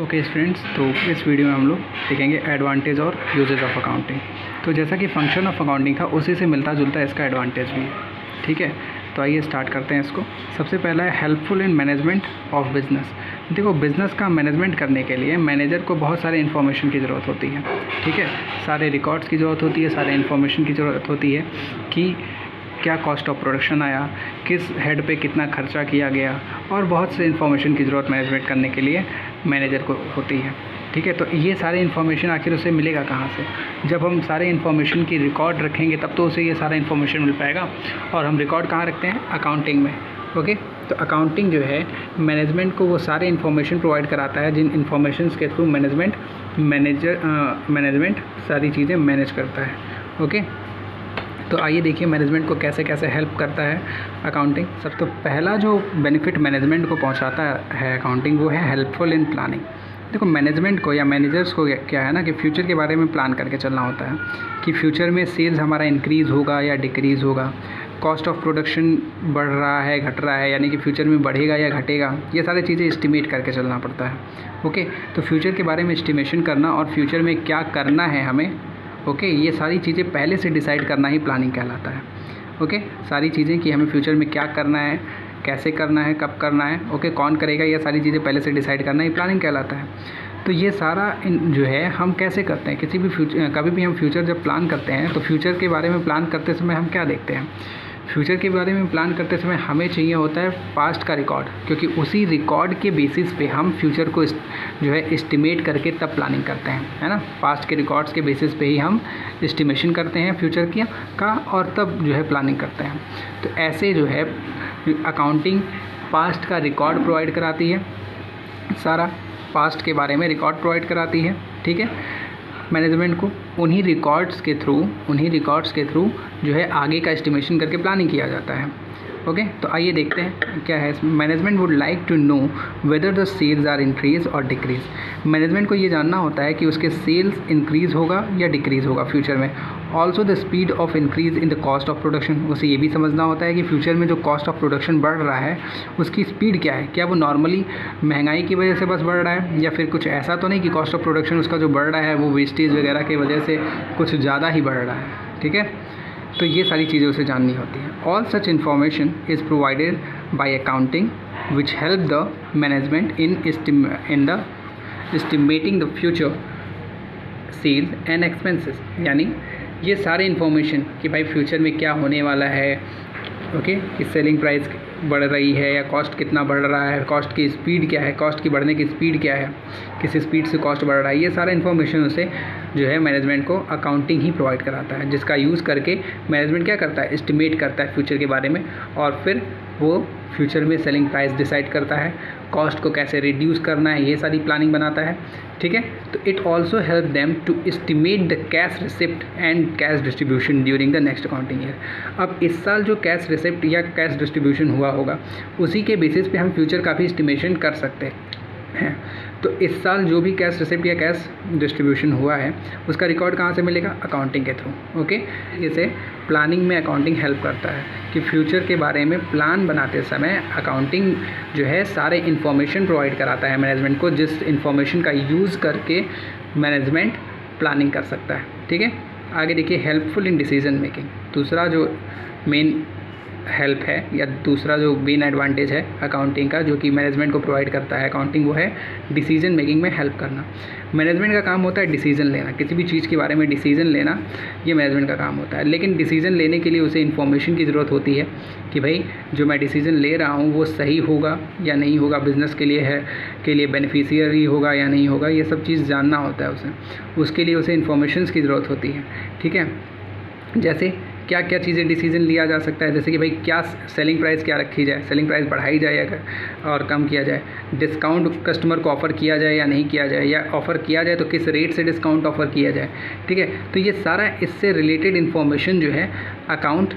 Okay students, तो इस video में हम लोग देखेंगे एडवांटेज और यूजेज ऑफ अकाउंटिंग। तो जैसा कि फंक्शन ऑफ अकाउंटिंग था उसी से मिलता जुलता इसका एडवांटेज भी है। ठीक है, तो आइए स्टार्ट करते हैं इसको। सबसे पहला है helpful in management of business. देखो, बिज़नेस का मैनेजमेंट करने के लिए मैनेजर को बहुत सारे इन्फॉर्मेशन की ज़रूरत होती है। ठीक है, सारे रिकॉर्ड्स की ज़रूरत होती है, सारे इन्फॉर्मेशन की ज़रूरत होती है कि क्या कॉस्ट ऑफ प्रोडक्शन आया, किस हेड पे कितना खर्चा किया गया, और बहुत से इन्फॉर्मेशन की ज़रूरत मैनेजमेंट करने के लिए मैनेजर को होती है। ठीक है, तो ये सारे इन्फॉर्मेशन आखिर उसे मिलेगा कहाँ से? जब हम सारे इन्फॉर्मेशन की रिकॉर्ड रखेंगे तब तो उसे ये सारा इन्फॉर्मेशन मिल पाएगा। और हम रिकॉर्ड कहाँ रखते हैं? अकाउंटिंग में। ओके, तो अकाउंटिंग जो है मैनेजमेंट को वो सारे इन्फॉर्मेशन प्रोवाइड कराता है जिन इन्फॉर्मेशंस के थ्रू मैनेजमेंट सारी चीज़ें मैनेज करता है। ओके, तो आइए देखिए मैनेजमेंट को कैसे कैसे हेल्प करता है अकाउंटिंग। सब तो पहला जो बेनिफिट मैनेजमेंट को पहुंचाता है अकाउंटिंग, वो है हेल्पफुल इन प्लानिंग। देखो, मैनेजमेंट को या मैनेजर्स को क्या है ना कि फ्यूचर के बारे में प्लान करके चलना होता है कि फ्यूचर में सेल्स हमारा इंक्रीज़ होगा या डिक्रीज़ होगा, कॉस्ट ऑफ प्रोडक्शन बढ़ रहा है घट रहा है, यानी कि फ्यूचर में बढ़ेगा या घटेगा, ये सारी चीज़ें एस्टिमेट करके चलना पड़ता है। ओके, तो फ्यूचर के बारे में एस्टिमेशन करना और फ्यूचर में क्या करना है हमें, ओके, ये सारी चीज़ें पहले से डिसाइड करना ही प्लानिंग कहलाता है। ओके, सारी चीज़ें कि हमें फ्यूचर में क्या करना है, कैसे करना है, कब करना है, ओके, कौन करेगा, ये सारी चीज़ें पहले से डिसाइड करना ही प्लानिंग कहलाता है। तो ये सारा जो है हम कैसे करते हैं, कभी भी हम फ्यूचर जब प्लान करते हैं तो फ्यूचर के बारे में प्लान करते समय हम क्या देखते हैं? फ्यूचर के बारे में प्लान करते समय हमें चाहिए होता है पास्ट का रिकॉर्ड, क्योंकि उसी रिकॉर्ड के बेसिस पे हम फ्यूचर को जो है एस्टिमेट करके तब प्लानिंग करते हैं, है ना। पास्ट के रिकॉर्ड्स के बेसिस पे ही हम एस्टिमेशन करते हैं फ्यूचर का और तब जो है प्लानिंग करते हैं। तो ऐसे जो है अकाउंटिंग पास्ट का रिकॉर्ड प्रोवाइड कराती है, सारा पास्ट के बारे में रिकॉर्ड प्रोवाइड कराती है। ठीक है, मैनेजमेंट को उन्हीं रिकॉर्ड्स के थ्रू जो है आगे का एस्टिमेशन करके प्लानिंग किया जाता है। ओके, तो आइए देखते हैं क्या है। Management would like to know whether the sales are increase और डिक्रीज। मैनेजमेंट को ये जानना होता है कि उसके सेल्स इंक्रीज़ होगा या डिक्रीज़ होगा फ्यूचर में। Also the speed of increase in the cost of production. उसे ये भी समझना होता है कि फ्यूचर में जो कॉस्ट ऑफ प्रोडक्शन बढ़ रहा है उसकी स्पीड क्या है, क्या वो नॉर्मली महंगाई की वजह से बस बढ़ रहा है, या फिर कुछ ऐसा तो नहीं कि कॉस्ट ऑफ प्रोडक्शन उसका जो बढ़ रहा है वो वेस्टेज वगैरह की वजह से कुछ ज़्यादा ही बढ़ रहा है। ठीक है, तो ये सारी चीज़ें उसे जाननी होती हैं। All such information is provided by accounting which help the management in the estimating the future sales and expenses. यानी ये सारे इन्फॉर्मेशन कि भाई फ्यूचर में क्या होने वाला है, ओके, कि सेलिंग प्राइस बढ़ रही है या कॉस्ट कितना बढ़ रहा है, कॉस्ट की स्पीड क्या है, कॉस्ट की बढ़ने की स्पीड क्या है, किस स्पीड से कॉस्ट बढ़ रहा है, ये सारा इन्फॉर्मेशन उसे जो है मैनेजमेंट को अकाउंटिंग ही प्रोवाइड कराता है, जिसका यूज़ करके मैनेजमेंट क्या करता है? एस्टिमेट करता है फ्यूचर के बारे में, और फिर वो फ्यूचर में सेलिंग प्राइस डिसाइड करता है, कॉस्ट को कैसे रिड्यूस करना है, ये सारी प्लानिंग बनाता है। ठीक है, तो it also help them to estimate the cash receipt and cash distribution during the next accounting year. अब इस साल जो कैश रिसिप्ट या कैश डिस्ट्रीब्यूशन हुआ होगा उसी के बेसिस पे हम फ्यूचर का भी एस्टिमेशन कर सकते हैं। तो इस साल जो भी कैश रिसिप्ट या कैश डिस्ट्रीब्यूशन हुआ है उसका रिकॉर्ड कहाँ से मिलेगा? अकाउंटिंग के थ्रू। ओके, इसे प्लानिंग में अकाउंटिंग हेल्प करता है कि फ्यूचर के बारे में प्लान बनाते समय अकाउंटिंग जो है सारे इन्फॉर्मेशन प्रोवाइड कराता है मैनेजमेंट को, जिस इन्फॉर्मेशन का यूज़ करके मैनेजमेंट प्लानिंग कर सकता है। ठीक है, आगे देखिए हेल्पफुल इन डिसीजन मेकिंग। दूसरा जो मेन हेल्प है या दूसरा जो मेन एडवांटेज है अकाउंटिंग का जो कि मैनेजमेंट को प्रोवाइड करता है अकाउंटिंग, वो है डिसीजन मेकिंग में हेल्प करना। मैनेजमेंट का काम होता है डिसीजन लेना, किसी भी चीज़ के बारे में डिसीजन लेना ये मैनेजमेंट का काम होता है। लेकिन डिसीजन लेने के लिए उसे इन्फॉर्मेशन की ज़रूरत होती है कि भाई जो मैं डिसीजन ले रहा हूँ वो सही होगा या नहीं होगा, बिज़नेस के लिए बेनिफिशियरी होगा या नहीं होगा, ये सब चीज़ जानना होता है उसे। उसके लिए उसे इन्फॉर्मेशंस की ज़रूरत होती है। ठीक है, जैसे क्या क्या चीज़ें डिसीजन लिया जा सकता है, जैसे कि भाई क्या सेलिंग प्राइस क्या रखी जाए, सेलिंग प्राइस बढ़ाई जाए या और कम किया जाए, डिस्काउंट कस्टमर को ऑफ़र किया जाए या नहीं किया जाए, या ऑफ़र किया जाए तो किस रेट से डिस्काउंट ऑफ़र किया जाए। ठीक है, तो ये सारा इससे रिलेटेड इन्फॉर्मेशन जो है अकाउंट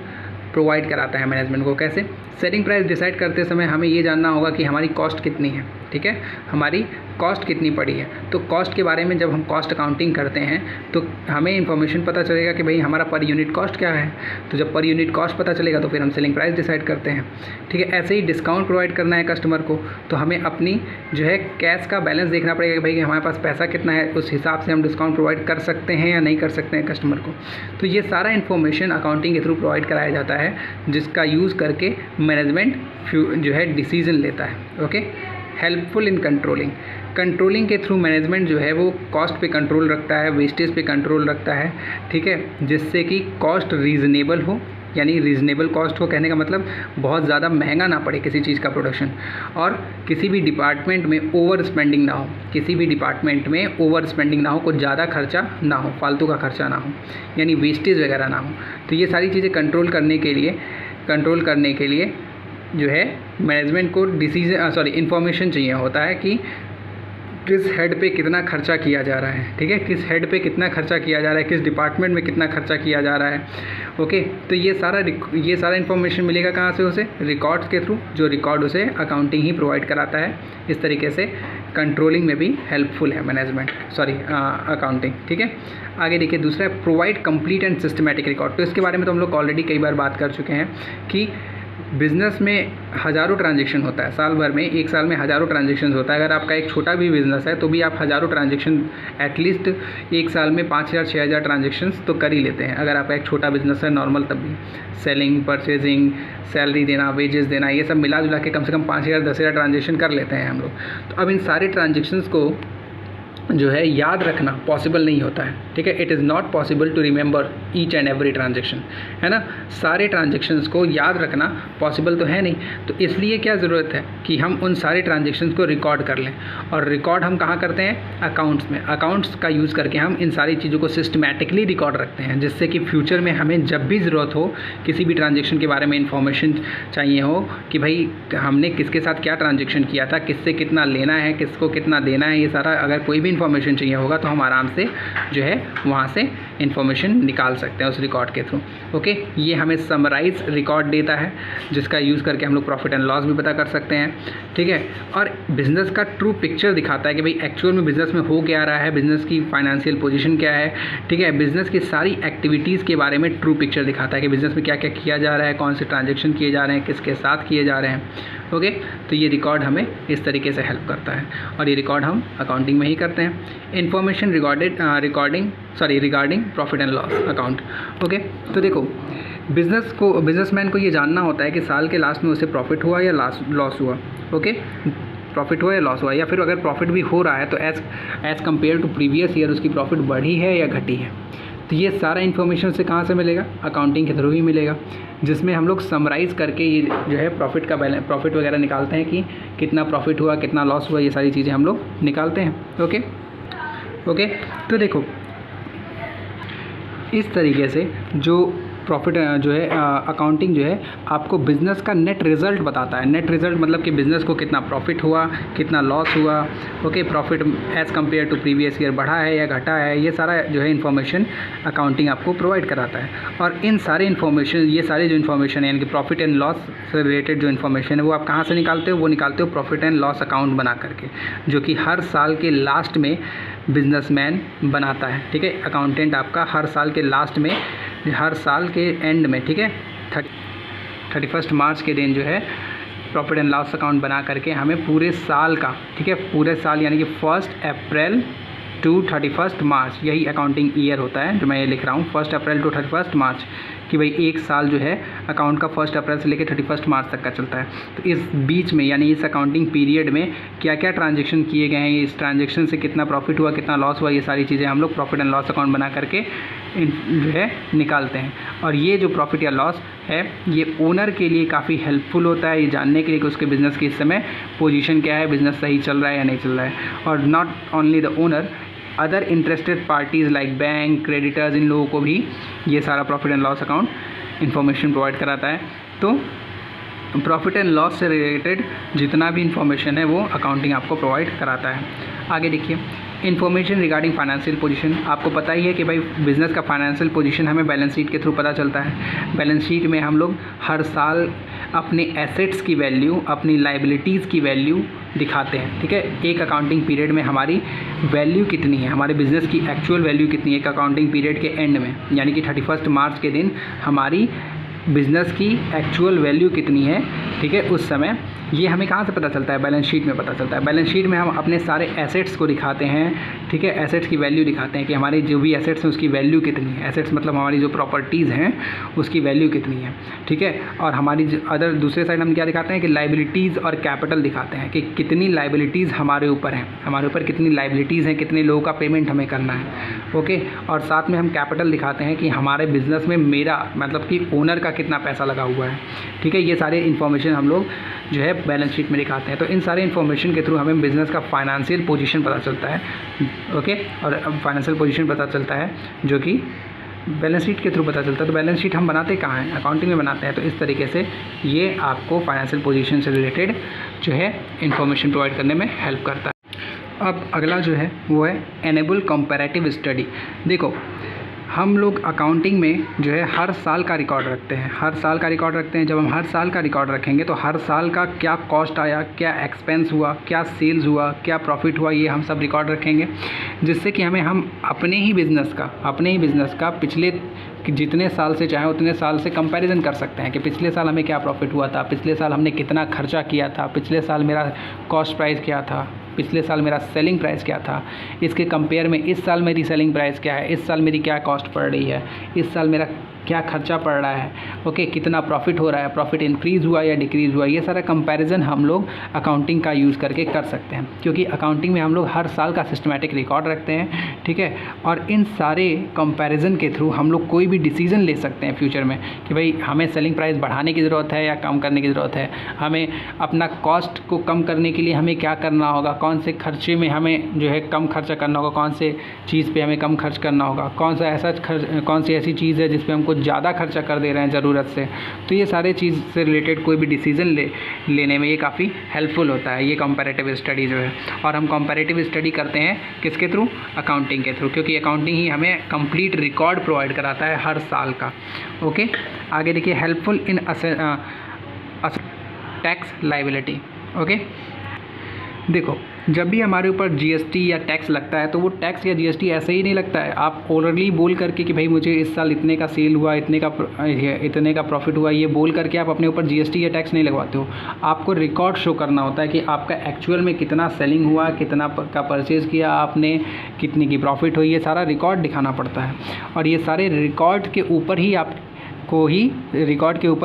प्रोवाइड कराता है मैनेजमेंट को। कैसे? सेलिंग प्राइस डिसाइड करते समय हमें ये जानना होगा कि हमारी कॉस्ट कितनी है। ठीक है, हमारी कॉस्ट कितनी पड़ी है। तो कॉस्ट के बारे में जब हम कॉस्ट अकाउंटिंग करते हैं तो हमें इन्फॉर्मेशन पता चलेगा कि भाई हमारा पर यूनिट कॉस्ट क्या है। तो जब पर यूनिट कॉस्ट पता चलेगा तो फिर हम सेलिंग प्राइस डिसाइड करते हैं, ठीक है। ऐसे ही डिस्काउंट प्रोवाइड करना है कस्टमर को, तो हमें अपनी जो है कैश का बैलेंस देखना पड़ेगा कि भाई हमारे पास पैसा कितना है, उस हिसाब से हम डिस्काउंट प्रोवाइड कर सकते हैं या नहीं कर सकते हैं कस्टमर को। तो ये सारा इन्फॉर्मेशन अकाउंटिंग के थ्रू प्रोवाइड कराया जाता है, जिसका यूज़ करके मैनेजमेंट जो है डिसीजन लेता है। ओके, हेल्पफुल इन कंट्रोलिंग के थ्रू मैनेजमेंट जो है वो कॉस्ट पे कंट्रोल रखता है, वेस्टेज पे कंट्रोल रखता है, ठीक है, जिससे कि कॉस्ट रीज़नेबल हो, यानी रीज़नेबल कॉस्ट हो। कहने का मतलब बहुत ज़्यादा महंगा ना पड़े किसी चीज़ का प्रोडक्शन, और किसी भी डिपार्टमेंट में ओवर स्पेंडिंग ना हो, किसी भी डिपार्टमेंट में ओवर स्पेंडिंग ना हो, कुछ ज़्यादा खर्चा ना हो, फालतू का खर्चा ना हो, यानी वेस्टेज वगैरह ना हो। तो ये सारी चीज़ें कंट्रोल करने के लिए जो है मैनेजमेंट को इन्फॉर्मेशन चाहिए होता है कि किस हेड पे कितना खर्चा किया जा रहा है, ठीक है, किस हेड पे कितना खर्चा किया जा रहा है, किस डिपार्टमेंट में कितना खर्चा किया जा रहा है। ओके, तो ये सारा इन्फॉर्मेशन मिलेगा कहाँ से, उसे रिकॉर्ड्स के थ्रू, जो रिकॉर्ड उसे अकाउंटिंग ही प्रोवाइड कराता है। इस तरीके से कंट्रोलिंग में भी हेल्पफुल है अकाउंटिंग, ठीक है। आगे देखिए, दूसरा है provide complete and systematic record. तो इसके बारे में तो हम लोग ऑलरेडी कई बार बात कर चुके हैं कि बिज़नेस में हज़ारों ट्रांजेक्शन होता है साल भर में, एक साल में हज़ारों ट्रांजेक्शन होता है। अगर आपका एक छोटा भी बिज़नेस है तो भी आप हज़ारों ट्रांजेक्शन एटलीस्ट एक साल में 5,000-6,000 ट्रांजेक्शन्स तो कर ही लेते हैं। अगर आपका एक छोटा बिज़नेस है नॉर्मल, तब भी सेलिंग, परचेजिंग, सैलरी देना, वेजेस देना, ये सब मिला जुला के कम से कम 5,000-10,000 ट्रांजेक्शन कर लेते हैं हम लोग। तो अब इन सारे ट्रांजेक्शन्स को जो है याद रखना पॉसिबल नहीं होता है, ठीक है। It is not possible to remember each and every transaction, है ना। सारे ट्रांजेक्शन्स को याद रखना पॉसिबल तो है नहीं, तो इसलिए क्या ज़रूरत है कि हम उन सारे ट्रांजेक्शन्स को रिकॉर्ड कर लें। और रिकॉर्ड हम कहाँ करते हैं, अकाउंट्स में। अकाउंट्स का यूज़ करके हम इन सारी चीज़ों को सिस्टमैटिकली रिकॉर्ड रखते हैं, जिससे कि फ्यूचर में हमें जब भी ज़रूरत हो, किसी भी ट्रांजेक्शन के बारे में इंफॉर्मेशन चाहिए हो कि भाई हमने किसके साथ क्या ट्रांजेक्शन किया था, किससे कितना लेना है, किसको कितना देना है, ये सारा अगर कोई भी इन्फॉर्मेशन चाहिए होगा तो हम आराम से जो है वहाँ से इन्फॉर्मेशन निकाल सकते हैं उस रिकॉर्ड के थ्रू। ओके, ये हमें समराइज रिकॉर्ड देता है, जिसका यूज़ करके हम लोग प्रॉफिट एंड लॉस भी पता कर सकते हैं, ठीक है। और बिज़नेस का ट्रू पिक्चर दिखाता है कि भाई एक्चुअल में बिज़नेस में हो क्या रहा है, बिज़नेस की फाइनेंशियल पोजीशन क्या है, ठीक है। बिज़नेस की सारी एक्टिविटीज़ के बारे में ट्रू पिक्चर दिखाता है कि बिज़नेस में क्या क्या किया जा रहा है, कौन से ट्रांजेक्शन किए जा रहे हैं, किसके साथ किए जा रहे हैं। ओके, तो ये रिकॉर्ड हमें इस तरीके से हेल्प करता है, और ये रिकॉर्ड हम अकाउंटिंग में ही करते हैं। Information regarding profit and loss account. Okay, तो देखो बिजनेसमैन को ये जानना होता है कि साल के लास्ट में उसे प्रॉफिट हुआ या लॉस हुआ। ओके, प्रॉफिट हुआ या लॉस हुआ, या फिर अगर प्रॉफिट भी हो रहा है तो as compare to previous year उसकी प्रॉफिट बढ़ी है या घटी है। तो ये सारा इन्फॉर्मेशन से कहाँ से मिलेगा, अकाउंटिंग के थ्रू ही मिलेगा, जिसमें हम लोग समराइज़ करके ये जो है प्रॉफिट वगैरह निकालते हैं कि कितना प्रॉफिट हुआ, कितना लॉस हुआ, ये सारी चीज़ें हम लोग निकालते हैं। ओके, तो देखो इस तरीके से जो प्रॉफिट जो है अकाउंटिंग जो है आपको बिज़नेस का नेट रिज़ल्ट बताता है। नेट रिज़ल्ट मतलब कि बिज़नेस को कितना प्रॉफिट हुआ, कितना लॉस हुआ। Okay, profit as compare to previous year बढ़ा है या घटा है, ये सारा जो है इन्फॉर्मेशन अकाउंटिंग आपको प्रोवाइड कराता है। और इन सारे ये सारी जो इन्फॉर्मेशन है, यानी कि प्रॉफिट एंड लॉस से रिलेटेड जो इन्फॉर्मेशन है वो आप कहाँ से निकालते हो, वो निकालते हो प्रॉफिट एंड लॉस अकाउंट बना करके, जो कि हर साल के लास्ट में बिजनेसमैन बनाता है, ठीक है। अकाउंटेंट आपका हर साल के लास्ट में, हर साल के एंड में, ठीक है, 31 मार्च के दिन जो है प्रॉफिट एंड लॉस अकाउंट बना करके हमें पूरे साल का, ठीक है, पूरे साल यानी कि 1 अप्रैल टू 31 मार्च, यही अकाउंटिंग ईयर होता है जो मैं ये लिख रहा हूँ, 1 अप्रैल टू 31 मार्च, कि भाई एक साल जो है अकाउंट का 1 अप्रैल से लेकर 31 मार्च तक का चलता है। तो इस बीच में यानी इस अकाउंटिंग पीरियड में क्या क्या ट्रांजेक्शन किए गए हैं, इस ट्रांजेक्शन से कितना प्रॉफिट हुआ, कितना लॉस हुआ, ये सारी चीज़ें हम लोग प्रॉफिट एंड लॉस अकाउंट बना करके जो है निकालते हैं। और ये जो प्रॉफिट या लॉस है ये ओनर के लिए काफ़ी हेल्पफुल होता है, ये जानने के लिए कि उसके बिज़नेस की इस समय पोजीशन क्या है, बिज़नेस सही चल रहा है या नहीं चल रहा है। और not only the owner, other interested parties like bank, creditors, इन लोगों को भी ये सारा profit and loss account information provide कराता है। तो प्रॉफिट एंड लॉस से रिलेटेड जितना भी इंफॉर्मेशन है वो अकाउंटिंग आपको प्रोवाइड कराता है। आगे देखिए, इन्फॉर्मेशन रिगार्डिंग फाइनेंशियल पोजीशन। आपको पता ही है कि भाई बिज़नेस का फाइनेंशियल पोजीशन हमें बैलेंस शीट के थ्रू पता चलता है। बैलेंस शीट में हम लोग हर साल अपने एसेट्स की वैल्यू, अपनी लाइबिलिटीज़ की वैल्यू दिखाते हैं। ठीक है, एक अकाउंटिंग पीरियड में हमारी वैल्यू कितनी है, हमारे बिज़नेस की एक्चुअल वैल्यू कितनी है एक अकाउंटिंग पीरियड के एंड में, यानी कि 31 मार्च के दिन हमारी बिज़नेस की एक्चुअल वैल्यू कितनी है। ठीक है, उस समय ये हमें कहाँ से पता चलता है, बैलेंस शीट में पता चलता है। बैलेंस शीट में हम अपने सारे एसेट्स को दिखाते हैं। ठीक है, एसेट्स की वैल्यू दिखाते हैं कि हमारे जो भी एसेट्स हैं उसकी वैल्यू कितनी है। एसेट्स मतलब हमारी जो प्रॉपर्टीज़ हैं उसकी वैल्यू कितनी है। ठीक है, और हमारी अदर दूसरे साइड हम क्या दिखाते हैं कि लाइबिलिटीज़ और कैपिटल दिखाते हैं कि कितनी लाइबिलिटीज़ हमारे ऊपर हैं, हमारे ऊपर कितनी लाइबिलिटीज़ हैं, कितने लोगों का पेमेंट हमें करना है। ओके, और साथ में हम कैपिटल दिखाते हैं कि हमारे बिज़नेस में मेरा मतलब कि ओनर का कितना पैसा लगा हुआ है। ठीक है, ये सारे इन्फॉर्मेशन हम लोग जो है बैलेंस शीट में दिखाते हैं। तो इन सारे इन्फॉर्मेशन के थ्रू हमें बिज़नेस का फाइनेंशियल पोजीशन पता चलता है। ओके, और फाइनेंशियल पोजीशन पता चलता है जो कि बैलेंस शीट के थ्रू पता चलता है। तो बैलेंस शीट हम बनाते कहाँ हैं, अकाउंटिंग में बनाते हैं। तो इस तरीके से ये आपको फाइनेंशियल पोजीशन से रिलेटेड जो है इन्फॉर्मेशन प्रोवाइड करने में हेल्प करता है। अब अगला जो है वो है एनेबल कंपैरेटिव स्टडी। देखो, हम लोग अकाउंटिंग में जो है हर साल का रिकॉर्ड रखते हैं, हर साल का रिकॉर्ड रखते हैं। जब हम हर साल का रिकॉर्ड रखेंगे तो हर साल का क्या कॉस्ट आया, क्या एक्सपेंस हुआ, क्या सेल्स हुआ, क्या प्रॉफिट हुआ, ये हम सब रिकॉर्ड रखेंगे, जिससे कि हम अपने ही बिज़नेस का पिछले जितने साल से चाहे उतने साल से कंपैरिजन कर सकते हैं कि पिछले साल हमें क्या प्रॉफिट हुआ था, पिछले साल हमने कितना खर्चा किया था, पिछले साल मेरा कॉस्ट प्राइस क्या था, पिछले साल मेरा सेलिंग प्राइस क्या था, इसके कंपेयर में इस साल मेरी सेलिंग प्राइस क्या है, इस साल मेरी क्या कॉस्ट पड़ रही है, इस साल मेरा क्या खर्चा पड़ रहा है। ओके, कितना प्रॉफिट हो रहा है, प्रॉफिट इंक्रीज़ हुआ या डिक्रीज़ हुआ, ये सारा कंपैरिजन हम लोग अकाउंटिंग का यूज़ करके कर सकते हैं, क्योंकि अकाउंटिंग में हम लोग हर साल का सिस्टमैटिक रिकॉर्ड रखते हैं। ठीक है, और इन सारे कंपैरिजन के थ्रू हम लोग कोई भी डिसीजन ले सकते हैं फ्यूचर में कि भाई हमें सेलिंग प्राइस बढ़ाने की ज़रूरत है या कम करने की ज़रूरत है, हमें अपना कॉस्ट को कम करने के लिए हमें क्या करना होगा, कौन से खर्चे में हमें जो है कम खर्चा करना होगा, कौन से चीज़ पे हमें कम खर्च करना होगा, कौन सी ऐसी चीज़ है जिस पे हमको ज़्यादा खर्चा कर दे रहे हैं ज़रूरत से। तो ये सारे चीज़ से रिलेटेड कोई भी डिसीजन लेने में ये काफ़ी हेल्पफुल होता है, ये कंपैरेटिव स्टडी जो है। और हम कंपैरेटिव स्टडी करते हैं किसके थ्रू, अकाउंटिंग के थ्रू, क्योंकि अकाउंटिंग ही हमें कंप्लीट रिकॉर्ड प्रोवाइड कराता है हर साल का। ओके, आगे देखिए, helpful in tax liability. Okay, देखो, जब भी हमारे ऊपर जीएसटी या टैक्स लगता है तो वो टैक्स या जीएसटी ऐसे ही नहीं लगता है आप ओरली बोल करके कि भाई मुझे इस साल इतने का सेल हुआ, इतने का प्रॉफिट हुआ, ये बोल करके आप अपने ऊपर जीएसटी या टैक्स नहीं लगवाते हो। आपको रिकॉर्ड शो करना होता है कि आपका एक्चुअल में कितना सेलिंग हुआ, कितना का परचेज़ किया आपने, कितनी की प्रॉफिट हुई, ये सारा रिकॉर्ड दिखाना पड़ता है। और ये सारे रिकॉर्ड के ऊपर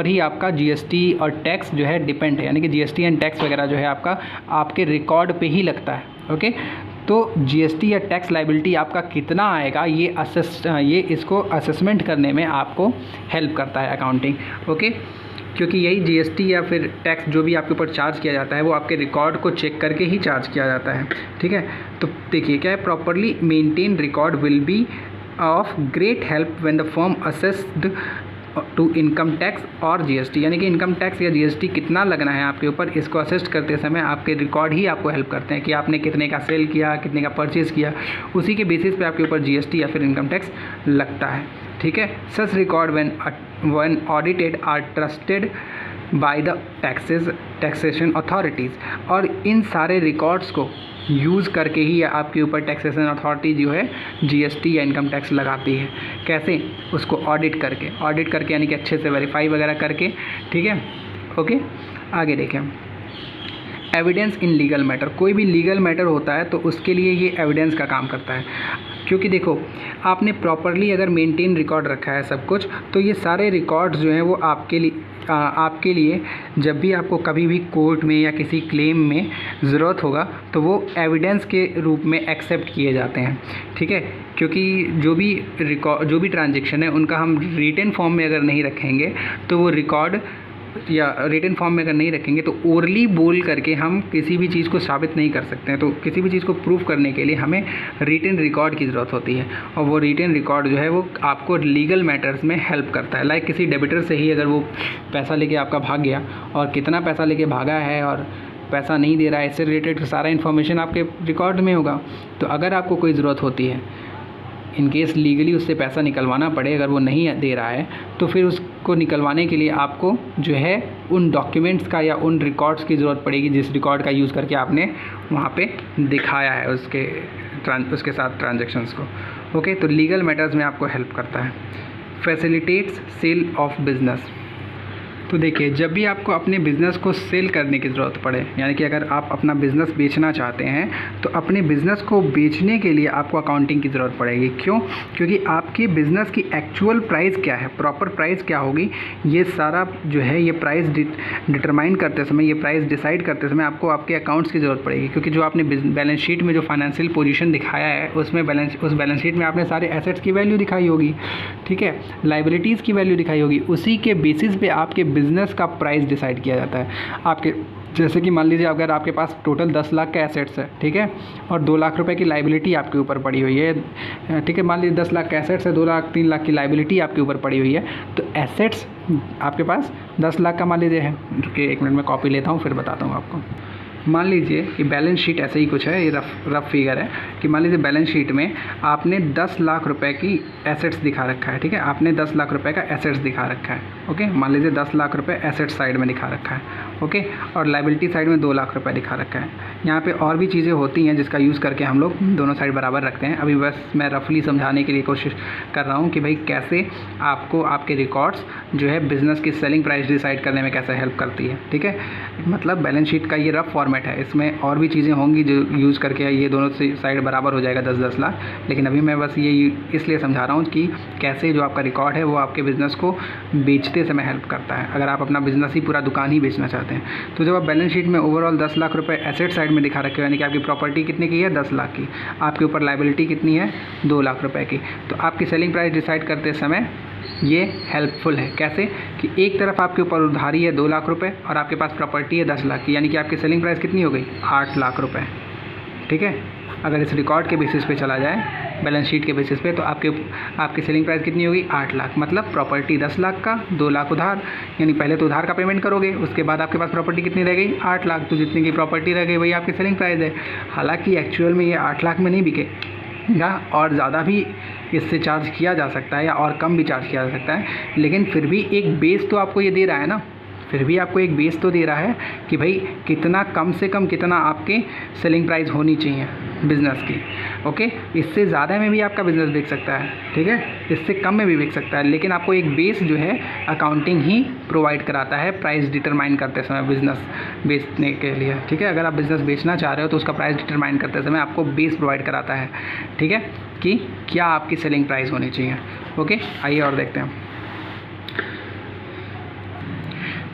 ही आपका जीएसटी और टैक्स जो है डिपेंड है, यानी कि जीएसटी एंड टैक्स वगैरह जो है आपके रिकॉर्ड पे ही लगता है। ओके, तो जीएसटी या टैक्स लायबिलिटी आपका कितना आएगा ये इसको असेसमेंट करने में आपको हेल्प करता है अकाउंटिंग। ओके, क्योंकि यही जीएसटी या फिर टैक्स जो भी आपके ऊपर चार्ज किया जाता है वो आपके रिकॉर्ड को चेक करके ही चार्ज किया जाता है। ठीक है, तो देखिए क्या है, properly maintain record will be of great help when the firm assessed to income tax और जीएसटी, यानी कि इनकम टैक्स या जीएसटी कितना लगना है आपके ऊपर, इसको असेस्ट करते समय आपके रिकॉर्ड ही आपको हेल्प करते हैं कि आपने कितने का सेल किया, कितने का परचेज़ किया, उसी के बेसिस पे आपके ऊपर जीएसटी या फिर इनकम टैक्स लगता है। ठीक है, such record when audited are trusted by the taxation authorities. और इन सारे रिकॉर्ड्स को यूज़ करके ही आपके ऊपर टैक्सेशन अथॉरिटी जो है जीएसटी या इनकम टैक्स लगाती है। कैसे, उसको ऑडिट करके यानी कि अच्छे से वेरीफाई वगैरह करके। ठीक है, ओके, आगे देखें, एविडेंस इन लीगल मैटर। कोई भी लीगल मैटर होता है तो उसके लिए ये एविडेंस का काम करता है, क्योंकि देखो आपने प्रॉपरली अगर मेंटेन रिकॉर्ड रखा है सब कुछ, तो ये सारे रिकॉर्ड्स जो हैं वो आपके लिए जब भी आपको कभी भी कोर्ट में या किसी क्लेम में ज़रूरत होगा तो वो एविडेंस के रूप में एक्सेप्ट किए जाते हैं। ठीक है, क्योंकि जो भी ट्रांजैक्शन है उनका हम रिटन फॉर्म में अगर नहीं रखेंगे तो वो रिकॉर्ड या रिटन फॉर्म में अगर नहीं रखेंगे तो ओरली बोल करके हम किसी भी चीज़ को साबित नहीं कर सकते हैं। तो किसी भी चीज़ को प्रूव करने के लिए हमें रिटन रिकॉर्ड की ज़रूरत होती है, और वो रिटन रिकॉर्ड जो है वो आपको लीगल मैटर्स में हेल्प करता है। लाइक किसी डेबिटर से ही अगर वो पैसा लेके आपका भाग गया और कितना पैसा लेके भागा है और पैसा नहीं दे रहा है, इससे रिलेटेड सारा इन्फॉर्मेशन आपके रिकॉर्ड में होगा। तो अगर आपको कोई ज़रूरत होती है इन केस लीगली उससे पैसा निकलवाना पड़े, अगर वो नहीं दे रहा है तो फिर उसको निकलवाने के लिए आपको जो है उन डॉक्यूमेंट्स का या उन रिकॉर्ड्स की ज़रूरत पड़ेगी जिस रिकॉर्ड का यूज़ करके आपने वहाँ पे दिखाया है उसके साथ ट्रांजैक्शंस को। ओके, तो लीगल मैटर्स में आपको हेल्प करता है। Facilitates sale of business. तो देखिए, जब भी आपको अपने बिज़नेस को सेल करने की ज़रूरत पड़े, यानी कि अगर आप अपना बिज़नेस बेचना चाहते हैं तो अपने बिज़नेस को बेचने के लिए आपको अकाउंटिंग की ज़रूरत पड़ेगी। क्यों? क्योंकि आपके बिज़नेस की एक्चुअल प्राइस क्या है, प्रॉपर प्राइस क्या होगी, ये सारा जो है ये प्राइस डिटरमाइन करते समय, ये प्राइस डिसाइड करते समय आपको आपके अकाउंट्स की ज़रूरत पड़ेगी। क्योंकि जो आपने बैलेंस शीट में जो फाइनेंशियल पोजीशन दिखाया है उसमें उस बैलेंस शीट में आपने सारे एसेट्स की वैल्यू दिखाई होगी, ठीक है, लाइबिलिटीज़ की वैल्यू दिखाई होगी। उसी के बेसिस पे आपके बिज़नेस का प्राइस डिसाइड किया जाता है। आपके जैसे कि मान लीजिए अगर आपके पास टोटल 10 लाख का एसेट्स है, ठीक है, और 2 लाख रुपए की लाइबिलिटी आपके ऊपर पड़ी हुई है, ठीक है, मान लीजिए 10 लाख का एसेट्स है, 2 लाख 3 लाख की लाइबिलिटी आपके ऊपर पड़ी हुई है, तो एसेट्स आपके पास 10 लाख का मान लीजिए है। रुकिए 1 मिनट में कॉपी लेता हूँ फिर बताता हूँ आपको। मान लीजिए कि बैलेंस शीट ऐसे ही कुछ है, ये रफ फिगर है कि मान लीजिए बैलेंस शीट में आपने 10 लाख रुपए की एसेट्स दिखा रखा है, ठीक है, आपने 10 लाख रुपए का एसेट्स दिखा रखा है। ओके, मान लीजिए 10 लाख रुपए एसेट्स साइड में दिखा रखा है। ओके, और लाइबिलिटी साइड में 2 लाख रुपए दिखा रखा है। यहाँ पे और भी चीज़ें होती हैं जिसका यूज़ करके हम लोग दोनों साइड बराबर रखते हैं। अभी बस मैं रफली समझाने के लिए कोशिश कर रहा हूँ कि भाई कैसे आपको आपके रिकॉर्ड्स जो है बिज़नेस की सेलिंग प्राइस डिसाइड करने में कैसे हेल्प करती है, ठीक है। मतलब बैलेंस शीट का ये रफ फॉर्मेट है, इसमें और भी चीज़ें होंगी जो यूज़ करके ये दोनों साइड बराबर हो जाएगा 10-10 लाख, लेकिन अभी मैं बस ये इसलिए समझा रहा हूँ कि कैसे जो आपका रिकॉर्ड है वो आपके बिज़नेस को बेचते समय हेल्प करता है। अगर आप अपना बिज़नेस ही पूरा दुकान ही बेचना चाहते हैं तो जब आप बैलेंस शीट में ओवरऑल 10 लाख रुपए एसेट साइड में दिखा रखे हो, यानी कि आपकी प्रॉपर्टी कितने की है 10 लाख की, आपके ऊपर लाइबिलिटी कितनी है 2 लाख रुपए की, तो आपकी सेलिंग प्राइस डिसाइड करते समय ये हेल्पफुल है। कैसे कि एक तरफ आपके ऊपर उधारी है 2 लाख रुपए और आपके पास प्रॉपर्टी है 10 लाख की, यानी कि आपकी सेलिंग प्राइस कितनी हो गई 8 लाख रुपए, ठीक है। अगर इस रिकॉर्ड के बेसिस पे चला जाए, बैलेंस शीट के बेसिस पे, तो आपकी सेलिंग प्राइस कितनी होगी 8 लाख, मतलब प्रॉपर्टी 10 लाख का 2 लाख उधार, यानी पहले तो उधार का पेमेंट करोगे, उसके बाद आपके पास प्रॉपर्टी कितनी रह गई 8 लाख, तो जितनी की प्रॉपर्टी रह गई वही आपकी सेलिंग प्राइस है। हालांकि एक्चुअल में ये 8 लाख में नहीं बिकेगा और ज़्यादा भी इससे चार्ज किया जा सकता है या और कम भी चार्ज किया जा सकता है, लेकिन फिर भी एक बेस तो आपको ये दे रहा है ना, फिर भी आपको एक बेस तो दे रहा है कि भाई कितना कम से कम कितना आपके सेलिंग प्राइस होनी चाहिए बिज़नेस की। ओके, इससे ज़्यादा में भी आपका बिज़नेस बिक सकता है, ठीक है, इससे कम में भी बिक सकता है, लेकिन आपको एक बेस जो है अकाउंटिंग ही प्रोवाइड कराता है प्राइस डिटरमाइन करते समय बिज़नेस बेचने के लिए, ठीक है। अगर आप बिज़नेस बेचना चाह रहे हो तो उसका प्राइस डिटरमाइन करते समय आपको बेस प्रोवाइड कराता है, ठीक है, कि क्या आपकी सेलिंग प्राइस होनी चाहिए। ओके, आइए और देखते हैं।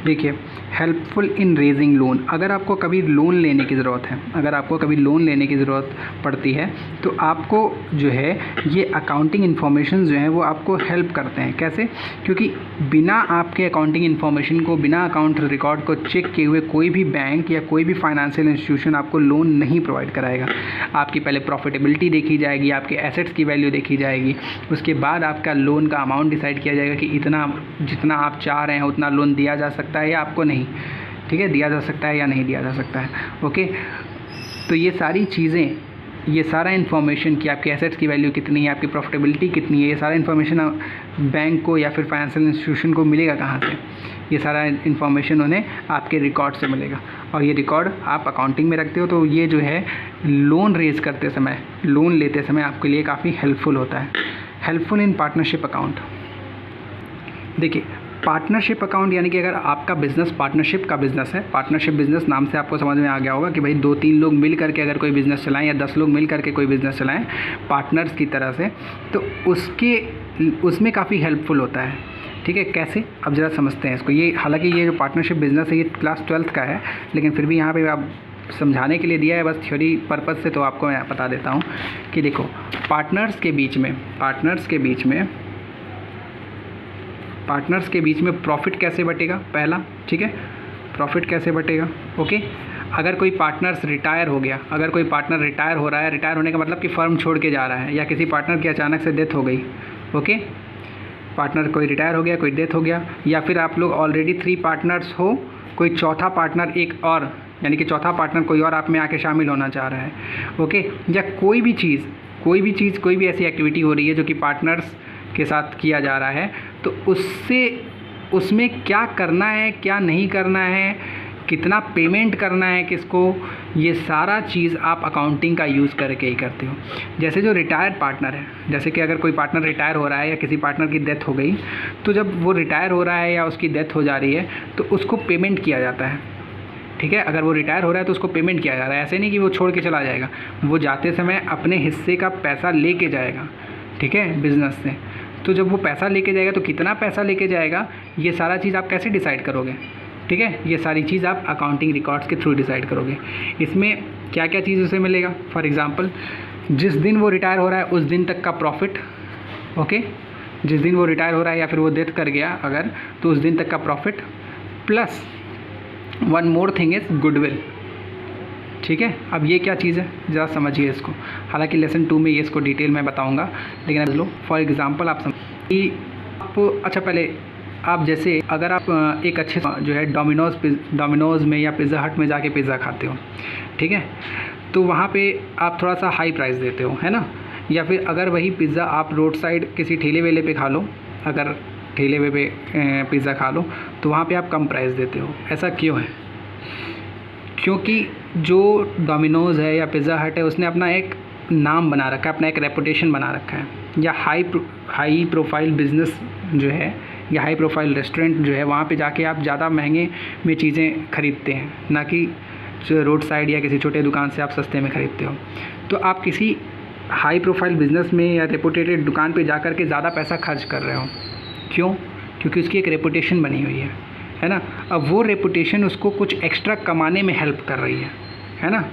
देखिए, हेल्पफुल इन रेजिंग लोन। अगर आपको कभी लोन लेने की ज़रूरत है, अगर आपको कभी लोन लेने की ज़रूरत पड़ती है तो आपको जो है ये अकाउंटिंग इन्फॉर्मेशन जो है वो आपको हेल्प करते हैं। कैसे? क्योंकि बिना आपके अकाउंटिंग इन्फॉर्मेशन को, बिना अकाउंट रिकॉर्ड को चेक किए हुए कोई भी बैंक या कोई भी फाइनेंशियल इंस्टीट्यूशन आपको लोन नहीं प्रोवाइड कराएगा। आपकी पहले प्रॉफिटेबिलिटी देखी जाएगी, आपके एसेट्स की वैल्यू देखी जाएगी, उसके बाद आपका लोन का अमाउंट डिसाइड किया जाएगा कि इतना जितना आप चाह रहे हैं उतना लोन दिया जा सकता है या आपको नहीं, ठीक है, दिया जा सकता है या नहीं दिया जा सकता है। ओके, तो ये सारी चीज़ें, ये सारा इन्फॉर्मेशन कि आपके एसेट्स की वैल्यू कितनी है, आपकी प्रॉफिटेबिलिटी कितनी है, ये सारा इन्फॉर्मेशन बैंक को या फिर फाइनेंशियल इंस्टीट्यूशन को मिलेगा कहाँ से? ये सारा इन्फॉर्मेशन उन्हें आपके रिकॉर्ड से मिलेगा, और ये रिकॉर्ड आप अकाउंटिंग में रखते हो, तो ये जो है लोन रेज करते समय, लोन लेते समय आपके लिए काफ़ी हेल्पफुल होता है। Helpful in partnership account. देखिए, पार्टनरशिप अकाउंट यानी कि अगर आपका बिज़नेस पार्टनरशिप का बिज़नेस है, पार्टनरशिप बिज़नेस नाम से आपको समझ में आ गया होगा कि भाई 2-3 लोग मिल करके अगर कोई बिज़नेस चलाएं या 10 लोग मिल करके कोई बिज़नेस चलाएं पार्टनर्स की तरह से, तो उसमें काफ़ी हेल्पफुल होता है, ठीक है। कैसे? अब ज़रा समझते हैं इसको। ये हालांकि ये जो पार्टनरशिप बिज़नेस है ये क्लास 12th का है, लेकिन फिर भी यहाँ पर आप समझाने के लिए दिया है बस थ्योरी पर्पज़ से, तो आपको मैं बता देता हूँ कि देखो, पार्टनर्स के बीच में प्रॉफिट कैसे बटेगा पहला, ठीक है, प्रॉफिट कैसे बटेगा। ओके, अगर कोई पार्टनर्स रिटायर हो गया, अगर कोई पार्टनर रिटायर हो रहा है, रिटायर होने का मतलब कि फर्म छोड़ के जा रहा है, या किसी पार्टनर की अचानक से डेथ हो गई, ओके, पार्टनर कोई रिटायर हो गया, कोई डेथ हो गया, या फिर आप लोग ऑलरेडी 3 पार्टनर्स हो, कोई चौथा पार्टनर एक और, यानी कि चौथा पार्टनर कोई और आप में आके शामिल होना चाह रहा है, ओके, या कोई भी चीज़ कोई भी चीज़, कोई भी ऐसी एक्टिविटी हो रही है जो कि पार्टनर्स के साथ किया जा रहा है, तो उसमें क्या करना है, क्या नहीं करना है, कितना पेमेंट करना है किसको, ये सारा चीज़ आप अकाउंटिंग का यूज़ करके ही करते हो। जैसे जो रिटायर्ड पार्टनर है, जैसे कि अगर कोई पार्टनर रिटायर हो रहा है या किसी पार्टनर की डेथ हो गई, तो जब वो रिटायर हो रहा है या उसकी डेथ हो जा रही है तो उसको पेमेंट किया जाता है। ठीक है, अगर वो रिटायर हो रहा है तो उसको पेमेंट किया जा रहा है। ऐसे नहीं कि वो छोड़ के चला जाएगा, वो जाते समय अपने हिस्से का पैसा लेके जाएगा, ठीक है, बिज़नेस से। तो जब वो पैसा लेके जाएगा तो कितना पैसा लेके जाएगा, ये सारा चीज़ आप कैसे डिसाइड करोगे? ठीक है, ये सारी चीज़ आप अकाउंटिंग रिकॉर्ड्स के थ्रू डिसाइड करोगे। इसमें क्या क्या चीज़ उसे मिलेगा? फॉर एग्ज़ाम्पल, जिस दिन वो रिटायर हो रहा है उस दिन तक का प्रॉफिट, ओके, जिस दिन वो रिटायर हो रहा है या फिर वो डेथ कर गया अगर, तो उस दिन तक का profit, plus one more thing is goodwill. ठीक है, अब ये क्या चीज़ है ज़रा समझिए इसको। हालांकि लेसन 2 में ये इसको डिटेल में बताऊंगा, लेकिन अब लो फॉर एग्ज़ाम्पल आप समझिए आप, अच्छा पहले आप जैसे अगर आप एक अच्छे जो है डोमिनोज़ में या पिज़्ज़ा हट में जाके पिज़्ज़ा खाते हो, ठीक है, तो वहाँ पे आप थोड़ा सा हाई प्राइस देते हो, है ना। या फिर अगर वही पिज़्ज़ा आप रोड साइड किसी ठेले वेले पे खा लो, अगर ठेले वे पे पिज़्ज़ा खा लो तो वहाँ पे आप कम प्राइस देते हो। ऐसा क्यों है? क्योंकि जो डोमिनोज़ है या पिज़्ज़ा हट है उसने अपना एक नाम बना रखा है, अपना एक रेपुटेशन बना रखा है। या हाई प्रोफाइल बिज़नेस जो है या हाई प्रोफाइल रेस्टोरेंट जो है, वहाँ पे जाके आप ज़्यादा महंगे में चीज़ें ख़रीदते हैं, ना कि रोड साइड या किसी छोटे दुकान से आप सस्ते में ख़रीदते हो। तो आप किसी हाई प्रोफाइल बिज़नेस में या रेपुटेटेड दुकान पे जा कर के ज़्यादा पैसा खर्च कर रहे हो। क्यों? क्योंकि उसकी एक रेपुटेशन बनी हुई है ना। अब वो रेपुटेशन उसको कुछ एक्स्ट्रा कमाने में हेल्प कर रही है ना।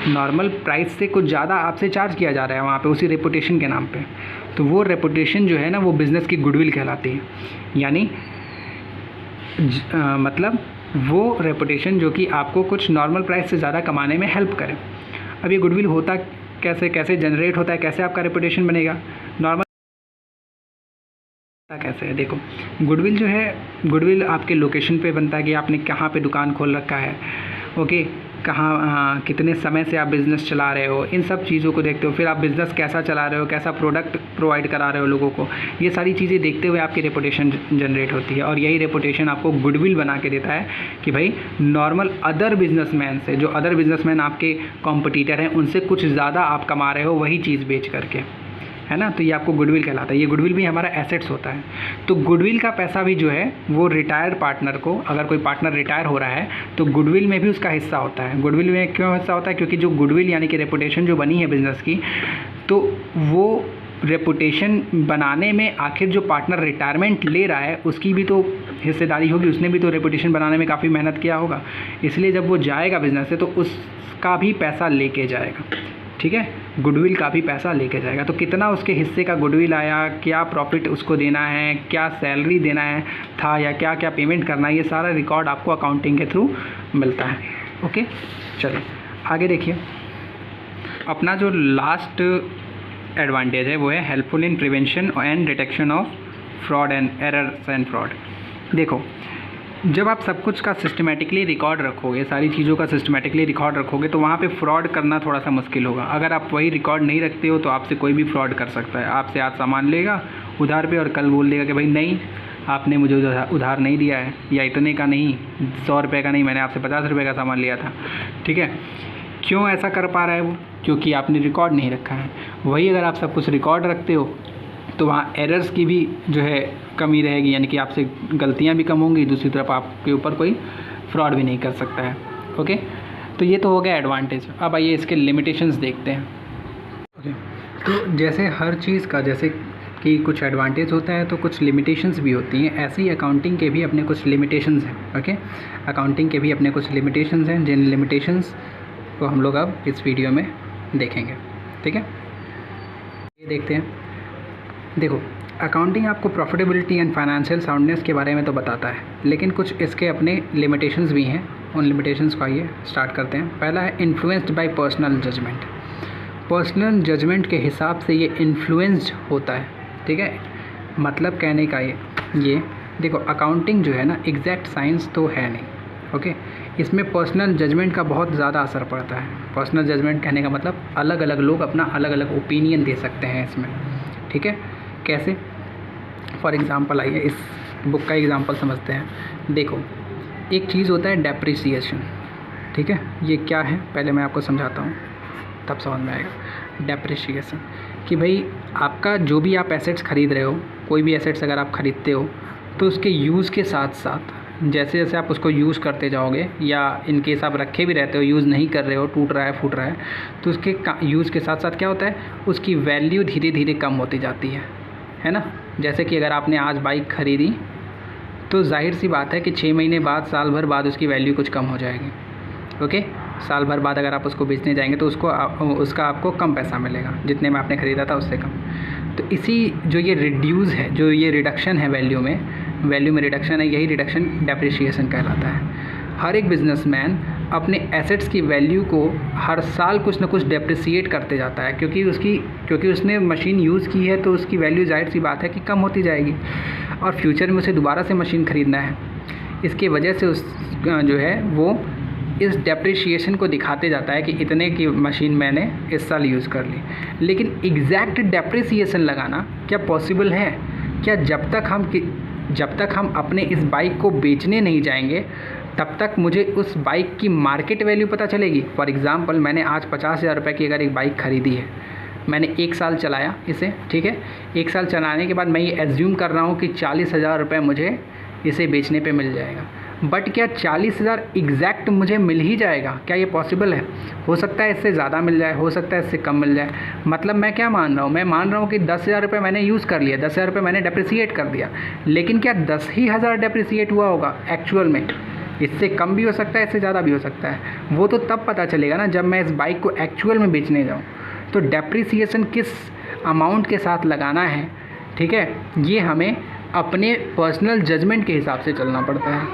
नॉर्मल प्राइस से कुछ ज़्यादा आपसे चार्ज किया जा रहा है वहाँ पे उसी रेपुटेशन के नाम पे, तो वो रेपुटेशन जो है ना वो बिज़नेस की गुडविल कहलाती है। यानी मतलब वो रेपुटेशन जो कि आपको कुछ नॉर्मल प्राइस से ज़्यादा कमाने में हेल्प करे। अब ये गुडविल होता कैसे जनरेट होता है, कैसे आपका रेपुटेशन बनेगा? नॉर्मल कैसे है, देखो, गुडविल जो है, गुडविल आपके लोकेशन पे बनता है कि आपने कहाँ पे दुकान खोल रखा है, ओके, कहाँ कितने समय से आप बिज़नेस चला रहे हो, इन सब चीज़ों को देखते हो। फिर आप बिज़नेस कैसा चला रहे हो, कैसा प्रोडक्ट प्रोवाइड करा रहे हो लोगों को, ये सारी चीज़ें देखते हुए आपकी रेपुटेशन जनरेट होती है। और यही रेपुटेशन आपको गुडविल बना के देता है कि भाई नॉर्मल अदर बिजनेसमैन से, जो अदर बिजनेसमैन आपके कॉम्पिटिटर हैं, उनसे कुछ ज़्यादा आप कमा रहे हो वही चीज़ बेच करके, है ना। तो ये आपको गुडविल कहलाता है। ये गुडविल भी हमारा एसेट्स होता है। तो गुडविल का पैसा भी जो है वो रिटायर्ड पार्टनर को, अगर कोई पार्टनर रिटायर हो रहा है तो गुडविल में भी उसका हिस्सा होता है। गुडविल में क्यों हिस्सा होता है? क्योंकि जो गुडविल यानी कि रेपुटेशन जो बनी है बिज़नेस की, तो वो रेपुटेशन बनाने में आखिर जो पार्टनर रिटायरमेंट ले रहा है उसकी भी तो हिस्सेदारी होगी। उसने भी तो रेपुटेशन बनाने में काफ़ी मेहनत किया होगा, इसलिए जब वो जाएगा बिज़नेस से तो उसका भी पैसा लेके जाएगा। ठीक है, गुडविल का भी पैसा लेके जाएगा। तो कितना उसके हिस्से का गुडविल आया, क्या प्रॉफिट उसको देना है, क्या सैलरी देना है था, या क्या क्या पेमेंट करना है, ये सारा रिकॉर्ड आपको अकाउंटिंग के थ्रू मिलता है। ओके, चलिए आगे देखिए। अपना जो लास्ट एडवांटेज है वो है helpful in prevention and detection of fraud and errors and fraud. देखो, जब आप सब कुछ का सिस्टमेटिकली रिकॉर्ड रखोगे, सारी चीज़ों का सिस्टमेटिकली रिकॉर्ड रखोगे, तो वहाँ पे फ्रॉड करना थोड़ा सा मुश्किल होगा। अगर आप वही रिकॉर्ड नहीं रखते हो तो आपसे कोई भी फ्रॉड कर सकता है। आपसे आज सामान लेगा उधार पे और कल बोल देगा कि भाई नहीं, आपने मुझे उधार नहीं दिया है, या इतने का नहीं, 100 रुपये का नहीं, मैंने आपसे 50 रुपये का सामान लिया था। ठीक है, क्यों ऐसा कर पा रहा है वो? क्योंकि आपने रिकॉर्ड नहीं रखा है। वही अगर आप सब कुछ रिकॉर्ड रखते हो तो वहाँ एरर्स की भी जो है कमी रहेगी, यानी कि आपसे गलतियाँ भी कम होंगी, दूसरी तरफ आपके ऊपर कोई फ्रॉड भी नहीं कर सकता है। ओके, तो ये तो हो गया एडवांटेज। अब आइए इसके लिमिटेशंस देखते हैं। ओके, तो जैसे हर चीज़ का जैसे कि कुछ एडवांटेज होता है तो कुछ लिमिटेशंस भी होती हैं, ऐसे ही अकाउंटिंग के भी अपने कुछ लिमिटेशंस हैं। ओके, अकाउंटिंग के भी अपने कुछ लिमिटेशंस हैं, जिन लिमिटेशंस को हम लोग अब इस वीडियो में देखेंगे। ठीक है, ये देखते हैं। देखो, अकाउंटिंग आपको प्रॉफिटेबिलिटी एंड फाइनेंशियल साउंडनेस के बारे में तो बताता है, लेकिन कुछ इसके अपने लिमिटेशंस भी हैं। उन लिमिटेशंस को आइए स्टार्ट करते हैं। पहला है influenced by personal judgement. Personal judgement के हिसाब से ये इन्फ्लुएंस्ड होता है। ठीक है, मतलब कहने का ये देखो, अकाउंटिंग जो है ना एग्जैक्ट साइंस तो है नहीं। ओके, इसमें पर्सनल जजमेंट का बहुत ज़्यादा असर पड़ता है। पर्सनल जजमेंट कहने का मतलब अलग अलग लोग अपना अलग अलग ओपिनियन दे सकते हैं इसमें, ठीक है। कैसे? फॉर एग्ज़ाम्पल आइए इस बुक का एग्ज़ाम्पल समझते हैं। देखो, एक चीज़ होता है डेप्रिसिएशन, ठीक है। ये क्या है पहले मैं आपको समझाता हूँ, तब समझ में आएगा। डेप्रिसिएशन कि भाई आपका जो भी आप एसेट्स ख़रीद रहे हो, कोई भी एसेट्स अगर आप ख़रीदते हो तो उसके यूज़ के साथ साथ जैसे जैसे आप उसको यूज़ करते जाओगे, या इन केस आप रखे भी रहते हो, यूज़ नहीं कर रहे हो, टूट रहा है, फूट रहा है, तो उसके यूज़ के साथ साथ क्या होता है, उसकी वैल्यू धीरे धीरे कम होती जाती है ना। जैसे कि अगर आपने आज बाइक ख़रीदी तो जाहिर सी बात है कि 6 महीने बाद, साल भर बाद उसकी वैल्यू कुछ कम हो जाएगी, ओके। साल भर बाद अगर आप उसको बेचने जाएंगे तो उसका आपको कम पैसा मिलेगा, जितने में आपने ख़रीदा था उससे कम। तो इसी जो ये रिड्यूस है, जो ये रिडक्शन है वैल्यू में रिडक्शन है, यही रिडक्शन डेप्रिसिएशन कहलाता है। हर एक बिजनेसमैन अपने एसेट्स की वैल्यू को हर साल कुछ ना कुछ डेप्रिसिएट करते जाता है, क्योंकि उसने मशीन यूज़ की है तो उसकी वैल्यू जाहिर सी बात है कि कम होती जाएगी, और फ्यूचर में उसे दोबारा से मशीन ख़रीदना है। इसकी वजह से उस जो है वो इस डेप्रिसिएशन को दिखाते जाता है कि इतने की मशीन मैंने इस साल यूज़ कर ली। लेकिन एग्जैक्ट डेप्रिसिएशन लगाना क्या पॉसिबल है? क्या जब तक हम अपने इस बाइक को बेचने नहीं जाएंगे तब तक मुझे उस बाइक की मार्केट वैल्यू पता चलेगी? फॉर एग्ज़ाम्पल, मैंने आज 50,000 रुपये की अगर एक बाइक ख़रीदी है, मैंने 1 साल चलाया इसे, ठीक है। 1 साल चलाने के बाद मैं ये एज्यूम कर रहा हूँ कि 40,000 रुपये मुझे इसे बेचने पे मिल जाएगा। बट क्या 40,000 एग्जैक्ट मुझे मिल ही जाएगा? क्या ये पॉसिबल है? हो सकता है इससे ज़्यादा मिल जाए, हो सकता है इससे कम मिल जाए। मतलब मैं क्या मान रहा हूँ? मैं मान रहा हूँ कि 10,000 रुपये मैंने यूज़ कर लिया, 10,000 रुपये मैंने डेप्रिसिएट कर दिया, लेकिन क्या 10,000 डेप्रिसिएट हुआ होगा एक्चुअल में? इससे कम भी हो सकता है, इससे ज़्यादा भी हो सकता है। वो तो तब पता चलेगा ना जब मैं इस बाइक को एक्चुअल में बेचने जाऊँ। तो डेप्रिसिएशन किस अमाउंट के साथ लगाना है, ठीक है, ये हमें अपने पर्सनल जजमेंट के हिसाब से चलना पड़ता है,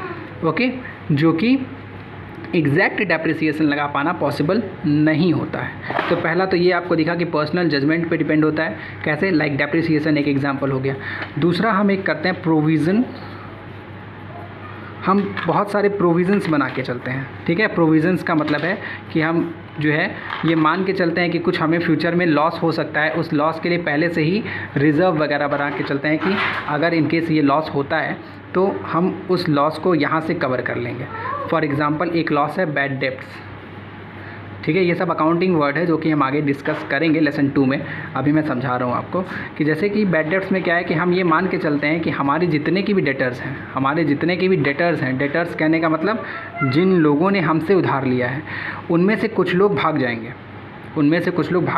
ओके। जो कि एग्जैक्ट डेप्रिसिएशन लगा पाना पॉसिबल नहीं होता है। तो पहला तो ये आपको दिखा कि पर्सनल जजमेंट पे डिपेंड होता है। कैसे? लाइक डेप्रिसिएशन एक एग्जांपल हो गया। दूसरा हम एक करते हैं प्रोविज़न। हम बहुत सारे प्रोविज़न्स बना के चलते हैं, ठीक है। प्रोविज़न्स का मतलब है कि हम जो है ये मान के चलते हैं कि कुछ हमें फ्यूचर में लॉस हो सकता है, उस लॉस के लिए पहले से ही रिज़र्व वगैरह बना के चलते हैं कि अगर इनकेस ये लॉस होता है तो हम उस लॉस को यहाँ से कवर कर लेंगे। फॉर एग्ज़ाम्पल, एक लॉस है बैड डेब्ट्स, ठीक है। ये सब अकाउंटिंग वर्ड है जो कि हम आगे डिस्कस करेंगे लेसन 2 में। अभी मैं समझा रहा हूँ आपको कि जैसे कि बैड डेब्ट्स में क्या है कि हम ये मान के चलते हैं कि हमारे जितने की भी डेटर्स हैं, डेटर्स कहने का मतलब जिन लोगों ने हमसे उधार लिया है, उनमें से कुछ लोग भाग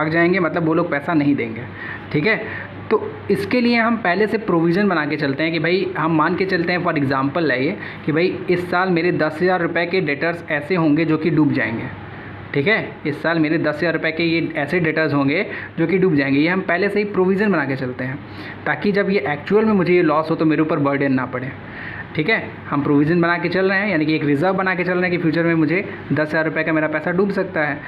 जाएंगे, मतलब वो लोग पैसा नहीं देंगे, ठीक है। तो इसके लिए हम पहले से प्रोविज़न बना के चलते हैं कि भाई हम मान के चलते हैं, फॉर एग्ज़ाम्पल लाइए कि भाई इस साल मेरे 10,000 रुपये के डेटर्स ऐसे होंगे जो कि डूब जाएंगे, ठीक है। इस साल मेरे 10,000 रुपये के ये ऐसे डेटर्स होंगे जो कि डूब जाएंगे। ये हम पहले से ही प्रोविज़न बना के चलते हैं ताकि जब ये एक्चुअल में मुझे ये लॉस हो तो मेरे ऊपर बर्डन ना पड़े, ठीक है। हम प्रोविज़न बना के चल रहे हैं, यानी कि एक रिज़र्व बना के चल रहे हैं कि फ्यूचर में मुझे 10,000 रुपये का मेरा पैसा डूब सकता है।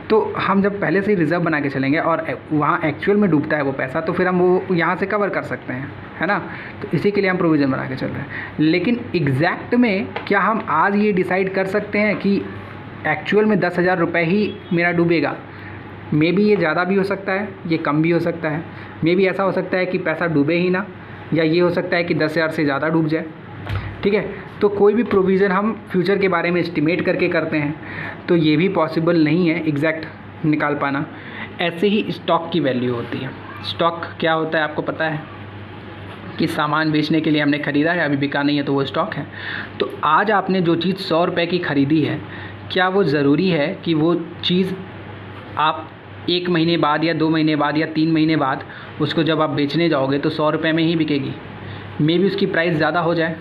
तो हम जब पहले से ही रिज़र्व बना के चलेंगे और वहाँ एक्चुअल में डूबता है वो पैसा, तो फिर हम वो यहाँ से कवर कर सकते हैं, है ना। तो इसी के लिए हम प्रोविज़न बना के चल रहे हैं। लेकिन एग्जैक्ट में क्या हम आज ये डिसाइड कर सकते हैं कि एक्चुअल में 10,000 रुपये ही मेरा डूबेगा? मे बी ये ज़्यादा भी हो सकता है, ये कम भी हो सकता है। मे बी ऐसा हो सकता है कि पैसा डूबे ही ना, या ये हो सकता है कि 10,000 से ज़्यादा डूब जाए, ठीक है। तो कोई भी प्रोविज़न हम फ्यूचर के बारे में एस्टिमेट करके करते हैं, तो ये भी पॉसिबल नहीं है एग्जैक्ट निकाल पाना। ऐसे ही स्टॉक की वैल्यू होती है। स्टॉक क्या होता है आपको पता है कि सामान बेचने के लिए हमने ख़रीदा है, अभी बिका नहीं है तो वो स्टॉक है। तो आज आपने जो चीज़ 100 रुपये की ख़रीदी है, क्या वो ज़रूरी है कि वो चीज़ आप 1 महीने बाद या 2 महीने बाद या 3 महीने बाद उसको जब आप बेचने जाओगे तो 100 रुपये में ही बिकेगी? मे बी उसकी प्राइस ज़्यादा हो जाए,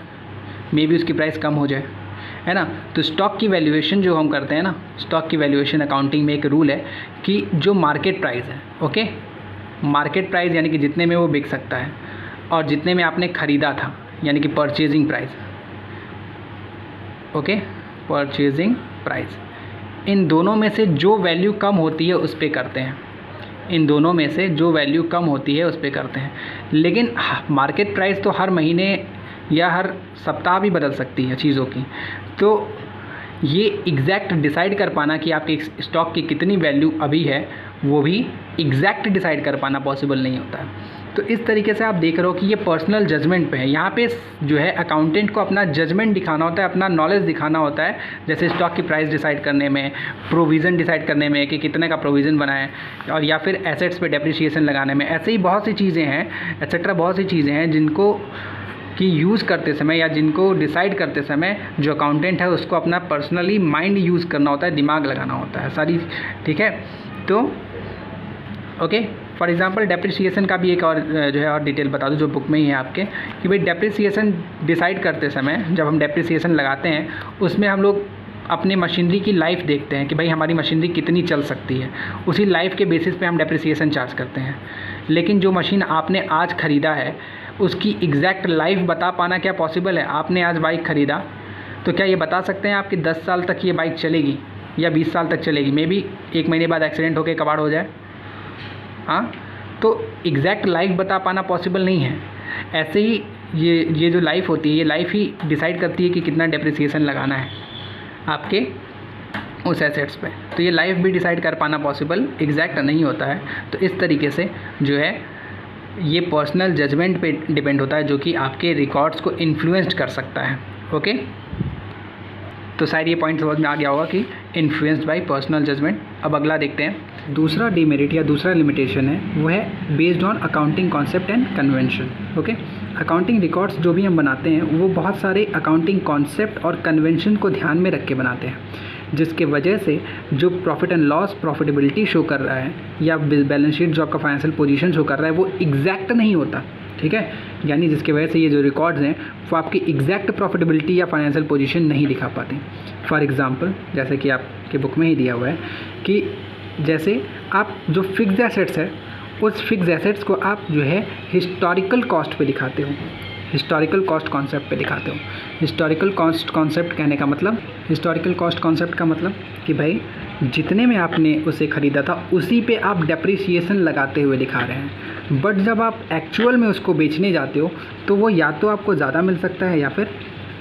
मे बी उसकी प्राइस कम हो जाए, है ना। तो स्टॉक की वैल्यूएशन जो हम करते हैं ना, स्टॉक की वैल्यूएशन अकाउंटिंग में एक रूल है कि जो मार्केट प्राइस है, ओके, मार्केट प्राइस यानी कि जितने में वो बिक सकता है, और जितने में आपने ख़रीदा था यानी कि purchasing price, okay, purchasing price, इन दोनों में से जो वैल्यू कम होती है उस पे करते हैं। लेकिन मार्केट प्राइस तो हर महीने या हर सप्ताह भी बदल सकती है चीज़ों की। तो ये एग्जैक्ट डिसाइड कर पाना कि आपके स्टॉक की कितनी वैल्यू अभी है, वो भी एग्जैक्ट डिसाइड कर पाना पॉसिबल नहीं होता है। तो इस तरीके से आप देख रहे हो कि ये पर्सनल जजमेंट पे है। यहाँ पे जो है अकाउंटेंट को अपना जजमेंट दिखाना होता है, अपना नॉलेज दिखाना होता है, जैसे स्टॉक की प्राइस डिसाइड करने में, प्रोविज़न डिसाइड करने में कि कितने का प्रोविज़न बनाए, और या फिर एसेट्स पे डेप्रिसिएशन लगाने में। ऐसे ही बहुत सी चीज़ें हैं, एक्सेट्रा बहुत सी चीज़ें हैं जिनको कि यूज़ करते समय या जिनको डिसाइड करते समय जो अकाउंटेंट है उसको अपना पर्सनली माइंड यूज़ करना होता है, दिमाग लगाना होता है सारी, ठीक है। तो ओके, फॉर एग्जांपल डेप्रिसिएशन का भी एक और जो है और डिटेल बता दूं जो बुक में ही है आपके, कि भाई डेप्रिसिएशन डिसाइड करते समय जब हम डेप्रिसिएशन लगाते हैं उसमें हम लोग अपने मशीनरी की लाइफ देखते हैं कि भाई हमारी मशीनरी कितनी चल सकती है, उसी लाइफ के बेसिस पे हम डेप्रिसिएशन चार्ज करते हैं। लेकिन जो मशीन आपने आज ख़रीदा है उसकी एग्जैक्ट लाइफ बता पाना क्या पॉसिबल है? आपने आज बाइक ख़रीदा तो क्या ये बता सकते हैं आपकी 10 साल तक ये बाइक चलेगी या 20 साल तक चलेगी? मे बी 1 महीने बाद एक्सीडेंट होकर कबाड़ हो जाए। हाँ, तो एग्जैक्ट लाइफ बता पाना पॉसिबल नहीं है। ऐसे ही ये जो लाइफ होती है, ये लाइफ ही डिसाइड करती है कि कितना डेप्रिसिएशन लगाना है आपके उस एसेट्स पे। तो ये लाइफ भी डिसाइड कर पाना पॉसिबल एग्जैक्ट नहीं होता है। तो इस तरीके से जो है ये पर्सनल जजमेंट पे डिपेंड होता है, जो कि आपके रिकॉर्ड्स को इन्फ्लुएंस कर सकता है। ओके, तो शायद ये पॉइंट समझ में आ गया होगा कि इन्फ्लुएंस्ड बाय पर्सनल जजमेंट। अब अगला देखते हैं। दूसरा डीमेरिट या दूसरा लिमिटेशन है वो है based on accounting concept and convention. Okay, accounting records जो भी हम बनाते हैं वो बहुत सारे अकाउंटिंग कॉन्सेप्ट और कन्वेंशन को ध्यान में रख के बनाते हैं, जिसके वजह से जो profit and loss profitability show कर रहा है या बैलेंस शीट जो आपका फाइनेंशियल पोजीशन शो कर रहा है वो एग्जैक्ट नहीं होता, ठीक है। यानी जिसके वजह से ये जो रिकॉर्ड्स हैं वो आपकी एग्जैक्ट प्रॉफिटेबिलिटी या फाइनेंशियल पोजीशन नहीं दिखा पाते। फॉर एग्जांपल, जैसे कि आपके बुक में ही दिया हुआ है कि जैसे आप जो फिक्स्ड एसेट्स है उस फिक्स्ड एसेट्स को आप जो है हिस्टोरिकल कॉस्ट पे दिखाते हो, हिस्टोरिकल कॉस्ट कॉन्सेप्ट पे दिखाते हो। हिस्टोरिकल कॉस्ट कॉन्सेप्ट कहने का मतलब, हिस्टोरिकल कॉस्ट कॉन्सेप्ट का मतलब कि भाई जितने में आपने उसे ख़रीदा था उसी पे आप डेप्रिसिएशन लगाते हुए दिखा रहे हैं। बट जब आप एक्चुअल में उसको बेचने जाते हो तो वो या तो आपको ज़्यादा मिल सकता है या फिर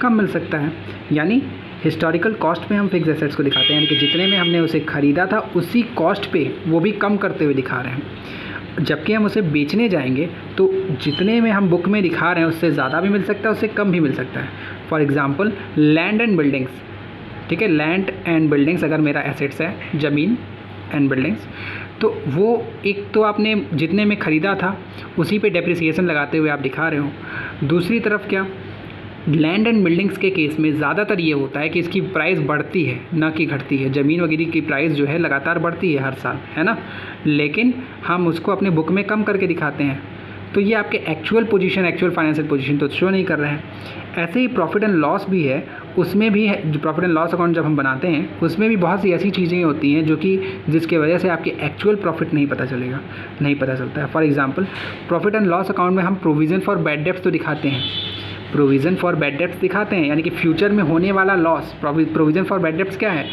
कम मिल सकता है। यानी हिस्टोरिकल कॉस्ट पे हम फिक्स एसेट्स को दिखाते हैं, यानी कि जितने में हमने उसे ख़रीदा था उसी कॉस्ट पे वो भी कम करते हुए दिखा रहे हैं। जबकि हम उसे बेचने जाएंगे तो जितने में हम बुक में दिखा रहे हैं उससे ज़्यादा भी मिल सकता है, उससे कम भी मिल सकता है। For example land and buildings, ठीक है, लैंड एंड बिल्डिंग्स अगर मेरा एसेट्स है, ज़मीन एंड बिल्डिंग्स, तो वो एक तो आपने जितने में ख़रीदा था उसी पे डेप्रिसिएशन लगाते हुए आप दिखा रहे हो। दूसरी तरफ क्या, लैंड एंड बिल्डिंग्स के केस में ज़्यादातर ये होता है कि इसकी प्राइस बढ़ती है ना कि घटती है। ज़मीन वगैरह की प्राइस जो है लगातार बढ़ती है हर साल, है ना, लेकिन हम उसको अपने बुक में कम करके दिखाते हैं। तो ये आपके actual position, actual financial position तो शो नहीं कर रहा है। ऐसे ही प्रॉफिट एंड लॉस भी है, उसमें भी है, जो प्रॉफिट एंड लॉस अकाउंट जब हम बनाते हैं उसमें भी बहुत सी ऐसी चीज़ें होती हैं जो कि जिसके वजह से आपके एक्चुअल प्रॉफिट नहीं पता चलता है। For example profit and loss account में हम प्रोविज़न फॉर बैड डेब्ट्स तो दिखाते हैं, प्रोविज़न फॉर बैड डेब्ट्स दिखाते हैं, यानी कि फ्यूचर में होने वाला loss. Provision for bad debts क्या है,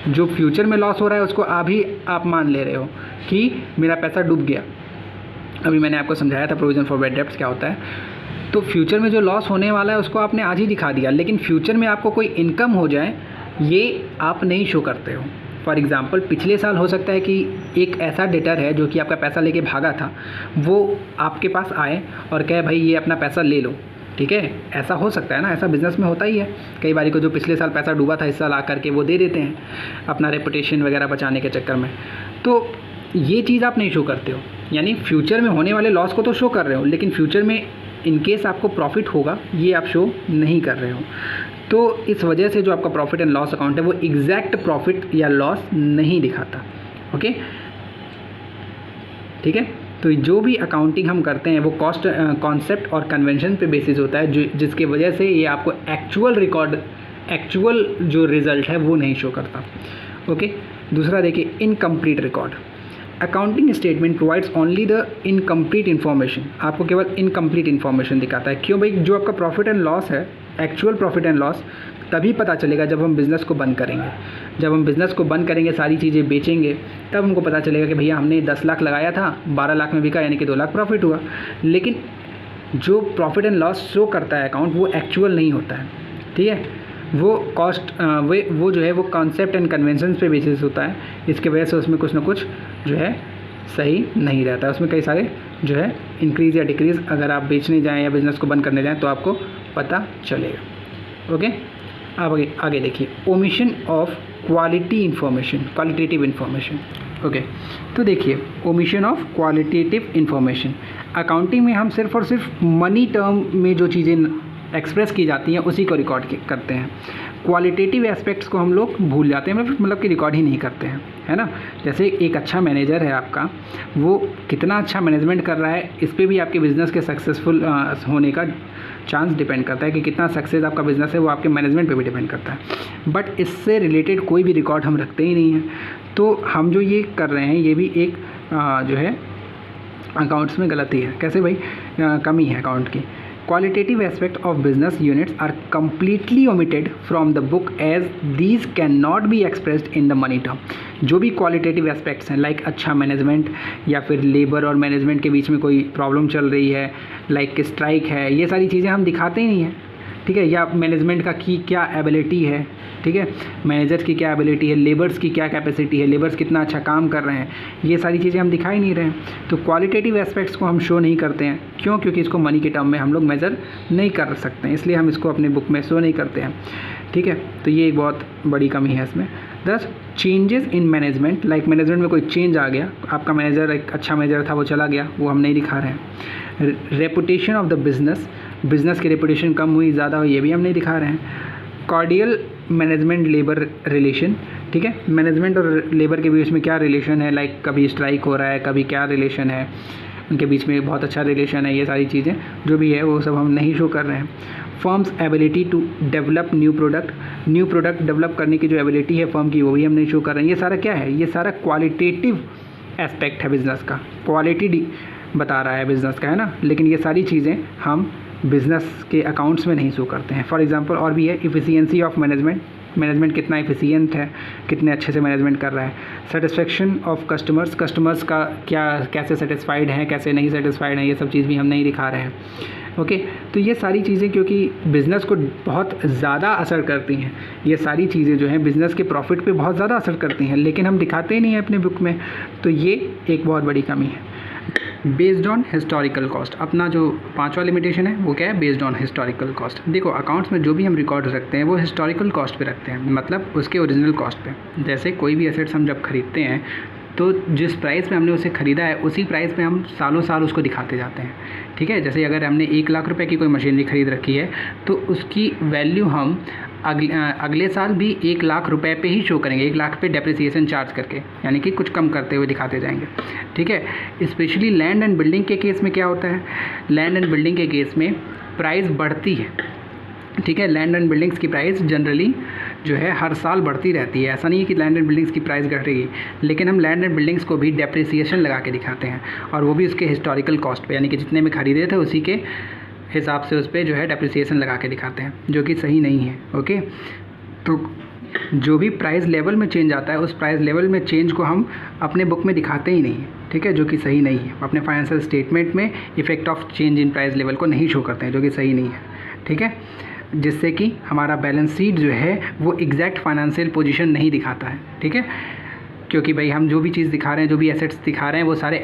जो फ्यूचर में लॉस हो रहा है उसको अभी आप मान ले रहे हो कि मेरा पैसा डूब गया। अभी मैंने आपको समझाया था प्रोविज़न फॉर बैड डेब्ट्स क्या होता है। तो फ्यूचर में जो लॉस होने वाला है उसको आपने आज ही दिखा दिया, लेकिन फ्यूचर में आपको कोई इनकम हो जाए ये आप नहीं शो करते हो। फॉर एग्ज़ाम्पल पिछले साल हो सकता है कि एक ऐसा डेटर है जो कि आपका पैसा लेके भागा था, वो आपके पास आए और कहे भाई ये अपना पैसा ले लो, ठीक है। ऐसा हो सकता है ना, ऐसा बिज़नेस में होता ही है। कई बारी को जो पिछले साल पैसा डूबा था इस साल आकर के वो दे देते हैं अपना रेपुटेशन वगैरह बचाने के चक्कर में। तो ये चीज़ आप नहीं शो करते हो, यानी फ्यूचर में होने वाले लॉस को तो शो कर रहे हो, लेकिन फ्यूचर में इन केस आपको प्रॉफिट होगा ये आप शो नहीं कर रहे हो। तो इस वजह से जो आपका प्रॉफिट एंड लॉस अकाउंट है वो एग्जैक्ट प्रॉफिट या लॉस नहीं दिखाता। ओके, ठीक है। तो जो भी अकाउंटिंग हम करते हैं वो कॉस्ट कॉन्सेप्ट और कन्वेंशन पे बेसिस होता है, जो जिसके वजह से ये आपको एक्चुअल रिकॉर्ड, एक्चुअल जो रिज़ल्ट है वो नहीं शो करता। ओके, दूसरा देखिए incomplete record. Accounting statement provides only the incomplete information, आपको केवल इनकम्प्लीट इन्फॉर्मेशन दिखाता है। क्यों भाई, जो आपका प्रॉफिट एंड लॉस है, एक्चुअल प्रॉफिट एंड लॉस तभी पता चलेगा जब हम बिज़नेस को बंद करेंगे। जब हम बिज़नेस को बंद करेंगे, सारी चीज़ें बेचेंगे, तब हमको पता चलेगा कि भैया हमने 10 लाख लगाया था, 12 लाख में बिका, यानी कि 2 लाख प्रॉफिट हुआ। लेकिन जो प्रॉफिट एंड लॉस शो करता है अकाउंट वो एक्चुअल नहीं होता है, ठीक है। वो कॉस्ट वो जो है वो कॉन्सेप्ट एंड कन्वेंशन पे बेसिस होता है। इसके वजह से उसमें कुछ ना कुछ जो है सही नहीं रहता है। उसमें कई सारे जो है इंक्रीज़ या डिक्रीज़ अगर आप बेचने जाएँ या बिज़नेस को बंद करने जाएँ तो आपको पता चलेगा। ओके, आप आगे देखिए, omission of quality information, qualitative information. Okay, तो देखिए omission of qualitative information, accounting में हम सिर्फ और सिर्फ मनी टर्म में जो चीज़ें एक्सप्रेस की जाती हैं उसी को रिकॉर्ड करते हैं। क्वालिटेटिव एस्पेक्ट्स को हम लोग भूल जाते हैं, मतलब कि रिकॉर्ड ही नहीं करते हैं, है ना। जैसे एक अच्छा मैनेजर है आपका, वो कितना अच्छा मैनेजमेंट कर रहा है इस पर भी आपके बिज़नेस के सक्सेसफुल होने का चांस डिपेंड करता है कि कितना सक्सेस आपका बिज़नेस है, वो आपके मैनेजमेंट पे भी डिपेंड करता है। बट इससे रिलेटेड कोई भी रिकॉर्ड हम रखते ही नहीं हैं। तो हम जो ये कर रहे हैं ये भी एक जो है अकाउंट्स में गलती है। कैसे भाई? कमी है अकाउंट की। Qualitative aspect of business units are completely omitted from the book as these cannot be expressed in the money term। जो भी क्वालिटेटिव एस्पेक्ट्स हैं लाइक अच्छा मैनेजमेंट या फिर लेबर और मैनेजमेंट के बीच में कोई प्रॉब्लम चल रही है, लाइक स्ट्राइक है, ये सारी चीज़ें हम दिखाते ही नहीं हैं, ठीक है। या मैनेजमेंट का की क्या एबिलिटी है, ठीक है, मैनेजर्स की क्या एबिलिटी है, लेबर्स की क्या कैपेसिटी है, लेबर्स कितना अच्छा काम कर रहे हैं, ये सारी चीज़ें हम दिखा ही नहीं रहे हैं। तो क्वालिटेटिव एस्पेक्ट्स को हम शो नहीं करते हैं। क्यों? क्योंकि इसको मनी के टर्म में हम लोग मेज़र नहीं कर सकते हैं, इसलिए हम इसको अपने बुक में शो नहीं करते हैं, ठीक है। तो ये एक बहुत बड़ी कमी है इसमें। 10 changes in management, like management में कोई चेंज आ गया, आपका मैनेजर एक अच्छा मैनेजर था वो चला गया, वो हम नहीं दिखा रहे हैं। रेपुटेशन ऑफ द बिज़नेस की रेपुटेशन कम हुई ज़्यादा हुई, ये भी हम नहीं दिखा रहे हैं। कॉर्डियल मैनेजमेंट लेबर रिलेशन, ठीक है, मैनेजमेंट और लेबर के बीच में क्या रिलेशन है, लाइक कभी स्ट्राइक हो रहा है, कभी क्या रिलेशन है, उनके बीच में बहुत अच्छा रिलेशन है, ये सारी चीज़ें जो भी है वो सब हम नहीं शो कर रहे हैं। Firm's ability to develop new product develop करने की जो एबिलिटी है फर्म की वो भी हम नहीं शो कर रहे हैं। ये सारा क्या है? ये सारा क्वालिटेटिव एस्पेक्ट है बिज़नेस का, क्वालिटी बता रहा है बिज़नेस का, है ना। लेकिन ये सारी चीज़ें हम बिज़नेस के अकाउंट्स में नहीं शो करते हैं। फॉर एग्जांपल और भी है, इफ़िशियंसी ऑफ मैनेजमेंट कितना एफिशिएंट है, कितने अच्छे से मैनेजमेंट कर रहा है। सेटिस्फेक्शन ऑफ कस्टमर्स का क्या, कैसे सेटिस्फाइड हैं, कैसे नहीं सेटिस्फाइड हैं, ये सब चीज़ भी हम नहीं दिखा रहे हैं। ओके, तो ये सारी चीज़ें क्योंकि बिज़नेस को बहुत ज़्यादा असर करती हैं, ये सारी चीज़ें जो हैं बिज़नेस के प्रॉफिट पे बहुत ज़्यादा असर करती हैं, लेकिन हम दिखाते ही नहीं हैं अपने बुक में। तो ये एक बहुत बड़ी कमी है। बेस्ड ऑन हिस्टोरिकल कॉस्ट, अपना जो 5वां लिमिटेशन है वो क्या है? Based on historical cost. देखो अकाउंट्स में जो भी हम रिकॉर्ड रखते हैं वो हिस्टोरिकल कॉस्ट पे रखते हैं, मतलब उसके ओरिजिनल कॉस्ट पे। जैसे कोई भी एसेट्स हम जब खरीदते हैं तो जिस प्राइस में हमने उसे ख़रीदा है उसी प्राइस पे हम सालों साल उसको दिखाते जाते हैं, ठीक है। जैसे अगर हमने 1 लाख रुपए की कोई मशीनरी ख़रीद रखी है तो उसकी वैल्यू हम अगले साल भी 1 लाख रुपए पे ही शो करेंगे, 1 लाख पे डेप्रिसिएशन चार्ज करके, यानी कि कुछ कम करते हुए दिखाते जाएंगे, ठीक है। स्पेशली लैंड एंड बिल्डिंग के केस में क्या होता है? लैंड एंड बिल्डिंग के केस में प्राइस बढ़ती है, ठीक है। लैंड एंड बिल्डिंग्स की प्राइस जनरली जो है हर साल बढ़ती रहती है। ऐसा नहीं है कि लैंड एंड बिल्डिंग्स की प्राइस घटेगी, लेकिन हम लैंड एंड बिल्डिंग्स को भी डेप्रिसिएशन लगा के दिखाते हैं, और वो भी उसके हिस्टोरिकल कॉस्ट पे, यानी कि जितने में खरीदे थे उसी के हिसाब से उस पर जो है डेप्रिसिएशन लगा के दिखाते हैं, जो कि सही नहीं है। ओके, तो जो भी प्राइस लेवल में चेंज आता है उस प्राइस लेवल में चेंज को हम अपने बुक में दिखाते ही नहीं है, ठीक है, जो कि सही नहीं है। अपने फाइनेंशियल स्टेटमेंट में effect of change in price level को नहीं शो करते हैं, जो कि सही नहीं है, ठीक है। जिससे कि हमारा बैलेंस शीट जो है वो एग्जैक्ट फाइनेंशियल पोजीशन नहीं दिखाता है, ठीक है। क्योंकि भाई हम जो भी चीज़ दिखा रहे हैं, जो भी एसेट्स दिखा रहे हैं, वो सारे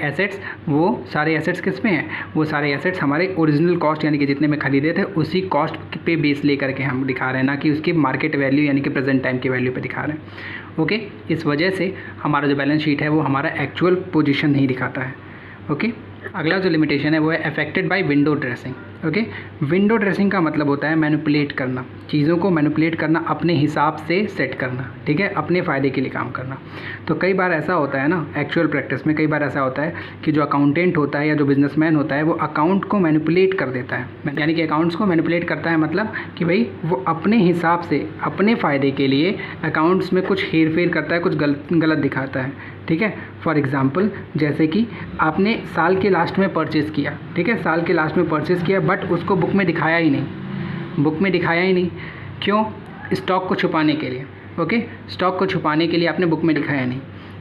एसेट्स किस में हैं? वो सारे एसेट्स हमारे ओरिजिनल कॉस्ट यानी कि जितने में खरीदे थे उसी कॉस्ट पे बेस ले करके हम दिखा रहे हैं, ना कि उसकी मार्केट वैल्यू यानी कि प्रेजेंट टाइम की वैल्यू पे दिखा रहे हैं। ओके, इस वजह से हमारा जो बैलेंस शीट है वो हमारा एक्चुअल पोजीशन नहीं दिखाता है। ओके, अगला जो लिमिटेशन है वो है affected by window dressing. Okay, window dressing का मतलब होता है मैनिपुलेट करना, चीज़ों को मैनिपुलेट करना, अपने हिसाब से सेट करना, ठीक है, अपने फ़ायदे के लिए काम करना। तो कई बार ऐसा होता है ना, एक्चुअल प्रैक्टिस में कई बार ऐसा होता है कि जो अकाउंटेंट होता है या जो बिजनेसमैन होता है वो अकाउंट को मैनिपुलेट कर देता है, यानी कि अकाउंट्स को मैनिपुलेट करता है, मतलब कि भाई वो अपने हिसाब से अपने फ़ायदे के लिए अकाउंट्स में कुछ हेर फेर करता है, कुछ गलत दिखाता है, ठीक है। फॉर एग्ज़ाम्पल जैसे कि आपने साल के लास्ट में परचेज़ किया, ठीक है, साल के लास्ट में परचेज़ किया बट उसको बुक में दिखाया ही नहीं, क्यों? स्टॉक को छुपाने के लिए। ओके, स्टॉक को छुपाने के लिए आपने बुक में दिखाया नहीं।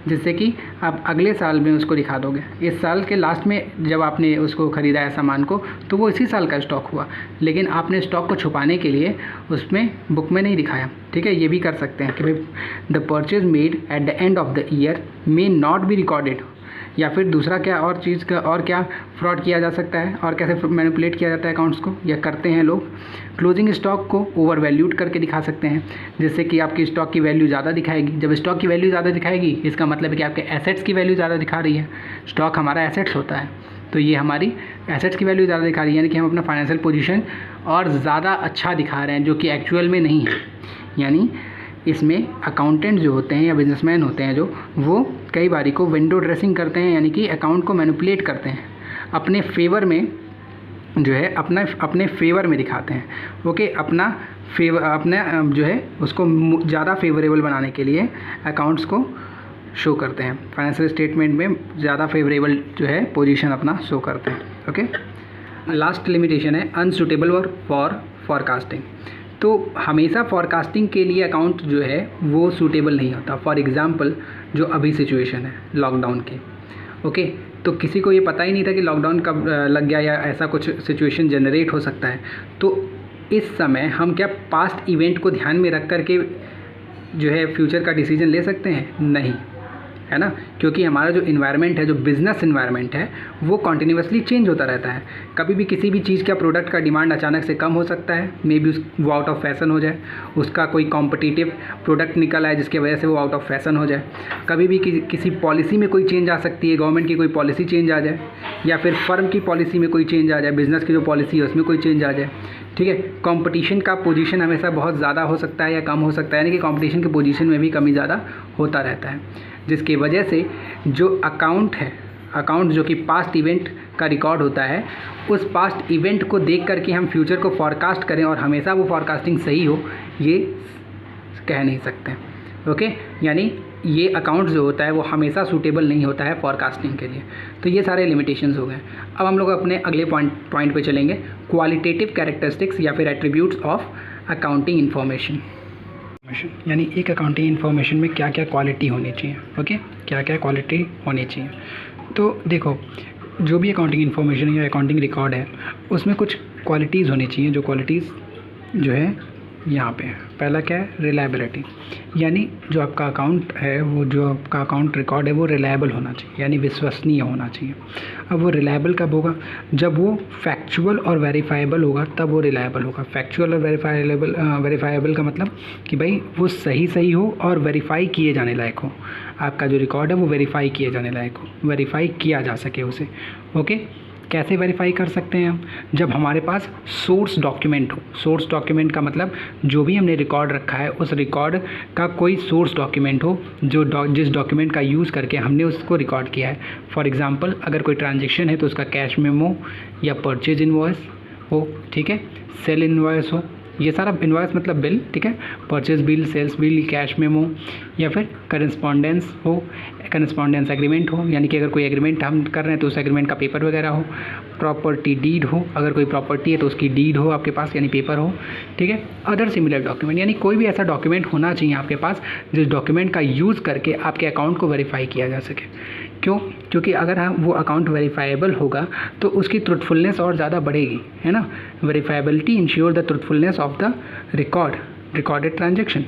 जिससे कि आप अगले साल में उसको दिखा दोगे। इस साल के लास्ट में जब आपने उसको ख़रीदा है सामान को, तो वो इसी साल का स्टॉक हुआ, लेकिन आपने स्टॉक को छुपाने के लिए उसमें बुक में नहीं दिखाया। ठीक है, ये भी कर सकते हैं कि भाई the purchase made at the end of the year may not be recorded. या फिर दूसरा क्या और चीज़ का और क्या फ्रॉड किया जा सकता है और कैसे मैनिपुलेट किया जाता है अकाउंट्स को, या करते हैं लोग, क्लोजिंग स्टॉक को ओवर वैल्यूड करके दिखा सकते हैं, जिससे कि आपकी स्टॉक की वैल्यू ज़्यादा दिखाएगी। जब स्टॉक की वैल्यू ज़्यादा दिखाएगी, इसका मतलब है कि आपके एसेट्स की वैल्यू ज़्यादा दिखा रही है। स्टॉक हमारा एसेट्स होता है, तो ये हमारी एसेट्स की वैल्यू ज़्यादा दिखा रही है, यानी कि हम अपना फाइनेंशियल पोजीशन और ज़्यादा अच्छा दिखा रहे हैं, जो कि एक्चुअल में नहीं है। यानी इसमें अकाउंटेंट जो होते हैं या बिजनेसमैन होते हैं जो, वो कई बारी को विंडो ड्रेसिंग करते हैं, यानी कि अकाउंट को मैनिपुलेट करते हैं अपने फेवर में, जो है अपने फेवर में दिखाते हैं। ओके, अपना जो है उसको ज़्यादा फेवरेबल बनाने के लिए अकाउंट्स को शो करते हैं, फाइनेंशियल स्टेटमेंट में ज़्यादा फेवरेबल जो है पोजीशन अपना शो करते हैं। ओके, लास्ट लिमिटेशन है अनसूटेबल फॉर फॉरकास्टिंग। तो हमेशा फॉरकास्टिंग के लिए अकाउंट जो है वो सूटेबल नहीं होता। फॉर एग्ज़ाम्पल, जो अभी सिचुएशन है लॉकडाउन की, ओके, तो किसी को ये पता ही नहीं था कि लॉकडाउन कब लग गया या ऐसा कुछ सिचुएशन जनरेट हो सकता है। तो इस समय हम क्या पास्ट इवेंट को ध्यान में रख कर के जो है फ्यूचर का डिसीजन ले सकते हैं? नहीं, है ना, क्योंकि हमारा जो इन्वायरमेंट है, जो बिज़नेस इन्वायरमेंट है, वो कॉन्टिन्यूसली चेंज होता रहता है। कभी भी किसी भी चीज़ का प्रोडक्ट का डिमांड अचानक से कम हो सकता है, मे बी वो आउट ऑफ फैशन हो जाए, उसका कोई कॉम्पिटिटिव प्रोडक्ट निकल आए जिसकी वजह से वो आउट ऑफ फैशन हो जाए। कभी भी किसी पॉलिसी में कोई चेंज आ सकती है, गवर्नमेंट की कोई पॉलिसी चेंज आ जाए, या फिर फर्म की पॉलिसी में कोई चेंज आ जाए, बिज़नेस की जो पॉलिसी है उसमें कोई चेंज आ जाए। ठीक है, कंपटीशन का पोजीशन हमेशा बहुत ज़्यादा हो सकता है या कम हो सकता है, यानी कि कंपटीशन के पोजीशन में भी कमी ज़्यादा होता रहता है, जिसकी वजह से जो अकाउंट है, अकाउंट जो कि पास्ट इवेंट का रिकॉर्ड होता है, उस पास्ट इवेंट को देख करके हम फ्यूचर को फॉरकास्ट करें और हमेशा वो फॉरकास्टिंग सही हो, ये कह नहीं सकते। ओके, यानी ये अकाउंट जो होता है वो हमेशा सूटेबल नहीं होता है फॉरकास्टिंग के लिए। तो ये सारे लिमिटेशंस हो गए। अब हम लोग अपने अगले पॉइंट पे चलेंगे, क्वालिटेटिव कैरेक्टरिस्टिक्स या फिर एट्रीब्यूट्स ऑफ अकाउंटिंग इन्फॉर्मेशन। यानी एक अकाउंटिंग इन्फॉर्मेशन में क्या क्या क्वालिटी होनी चाहिए। ओके, क्या क्या क्वालिटी होनी चाहिए। तो देखो, जो भी अकाउंटिंग इन्फॉर्मेशन या अकाउंटिंग रिकॉर्ड है, उसमें कुछ क्वालिटीज़ होनी चाहिए, जो क्वालिटीज़ जो है यहाँ पे पहला क्या है, रिलायबिलिटी। यानी जो आपका अकाउंट है, वो जो आपका अकाउंट रिकॉर्ड है वो रिलायबल होना चाहिए, यानी विश्वसनीय होना चाहिए। अब वो रिलायबल कब होगा? जब वो फैक्चुअल और वेरीफाइबल होगा, तब वो रिलायबल होगा। फैक्चुअल और वेरीफाइबल का मतलब कि भाई वो सही हो और वेरीफाई किए जाने लायक हो। आपका जो रिकॉर्ड है वो वेरीफाई किए जाने लायक हो, वेरीफाई किया जा सके उसे। ओके, कैसे वेरीफाई कर सकते हैं हम? जब हमारे पास सोर्स डॉक्यूमेंट हो। सोर्स डॉक्यूमेंट का मतलब जो भी हमने रिकॉर्ड रखा है, उस रिकॉर्ड का कोई सोर्स डॉक्यूमेंट हो, जिस डॉक्यूमेंट का यूज़ करके हमने उसको रिकॉर्ड किया है। फॉर एग्जांपल, अगर कोई ट्रांजैक्शन है तो उसका कैश मेमो या परचेज इनवॉइस हो, ठीक है, सेल इनवॉइस हो, ये सारा इनवॉइस मतलब बिल, ठीक है, purchase bill, sales bill, cash memo, या फिर करस्पॉन्डेंस हो, करस्पॉन्डेंस एग्रीमेंट हो, यानी कि अगर कोई एग्रीमेंट हम कर रहे हैं तो उस एग्रीमेंट का पेपर वगैरह हो, प्रॉपर्टी डीड हो, अगर कोई प्रॉपर्टी है तो उसकी डीड हो आपके पास, यानी पेपर हो, ठीक है, अदर सिमिलर डॉक्यूमेंट, यानी कोई भी ऐसा डॉक्यूमेंट होना चाहिए आपके पास जिस डॉक्यूमेंट का यूज़ करके आपके अकाउंट को वेरीफाई किया जा सके। क्यों? क्योंकि अगर हम वो अकाउंट वेरीफाइबल होगा तो उसकी ट्रुथफुलनेस और ज़्यादा बढ़ेगी, है ना। Verifiability ensure the truthfulness of the recorded transaction.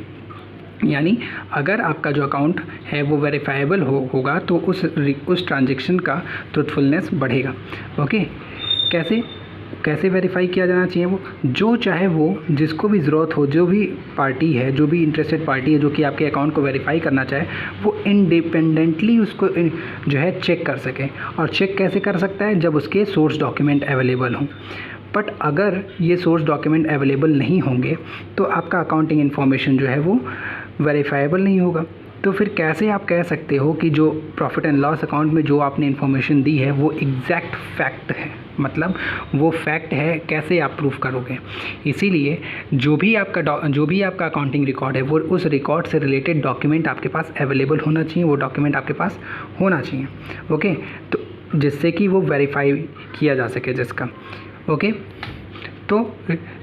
यानी अगर आपका जो अकाउंट है वो वेरीफाइबल होगा तो उस ट्रांजैक्शन का ट्रुथफुलनेस बढ़ेगा। ओके, कैसे वेरीफाई किया जाना चाहिए? वो जो चाहे वो जिसको भी ज़रूरत हो, जो भी पार्टी है, जो भी इंटरेस्टेड पार्टी है जो कि आपके अकाउंट को वेरीफाई करना चाहे, वो इंडिपेंडेंटली उसको जो है चेक कर सके। और चेक कैसे कर सकता है? जब उसके सोर्स डॉक्यूमेंट अवेलेबल हों। बट अगर ये सोर्स डॉक्यूमेंट अवेलेबल नहीं होंगे तो आपका अकाउंटिंग इन्फॉर्मेशन जो है वो वेरीफाइबल नहीं होगा। तो फिर कैसे आप कह सकते हो कि जो प्रॉफिट एंड लॉस अकाउंट में जो आपने इन्फॉर्मेशन दी है वो एग्जैक्ट फैक्ट है, मतलब वो फैक्ट है, कैसे आप प्रूफ करोगे? इसीलिए जो भी आपका अकाउंटिंग रिकॉर्ड है वो उस रिकॉर्ड से रिलेटेड डॉक्यूमेंट आपके पास अवेलेबल होना चाहिए, वो डॉक्यूमेंट आपके पास होना चाहिए। ओके, तो जिससे कि वो वेरीफाई किया जा सके जिसका। ओके, तो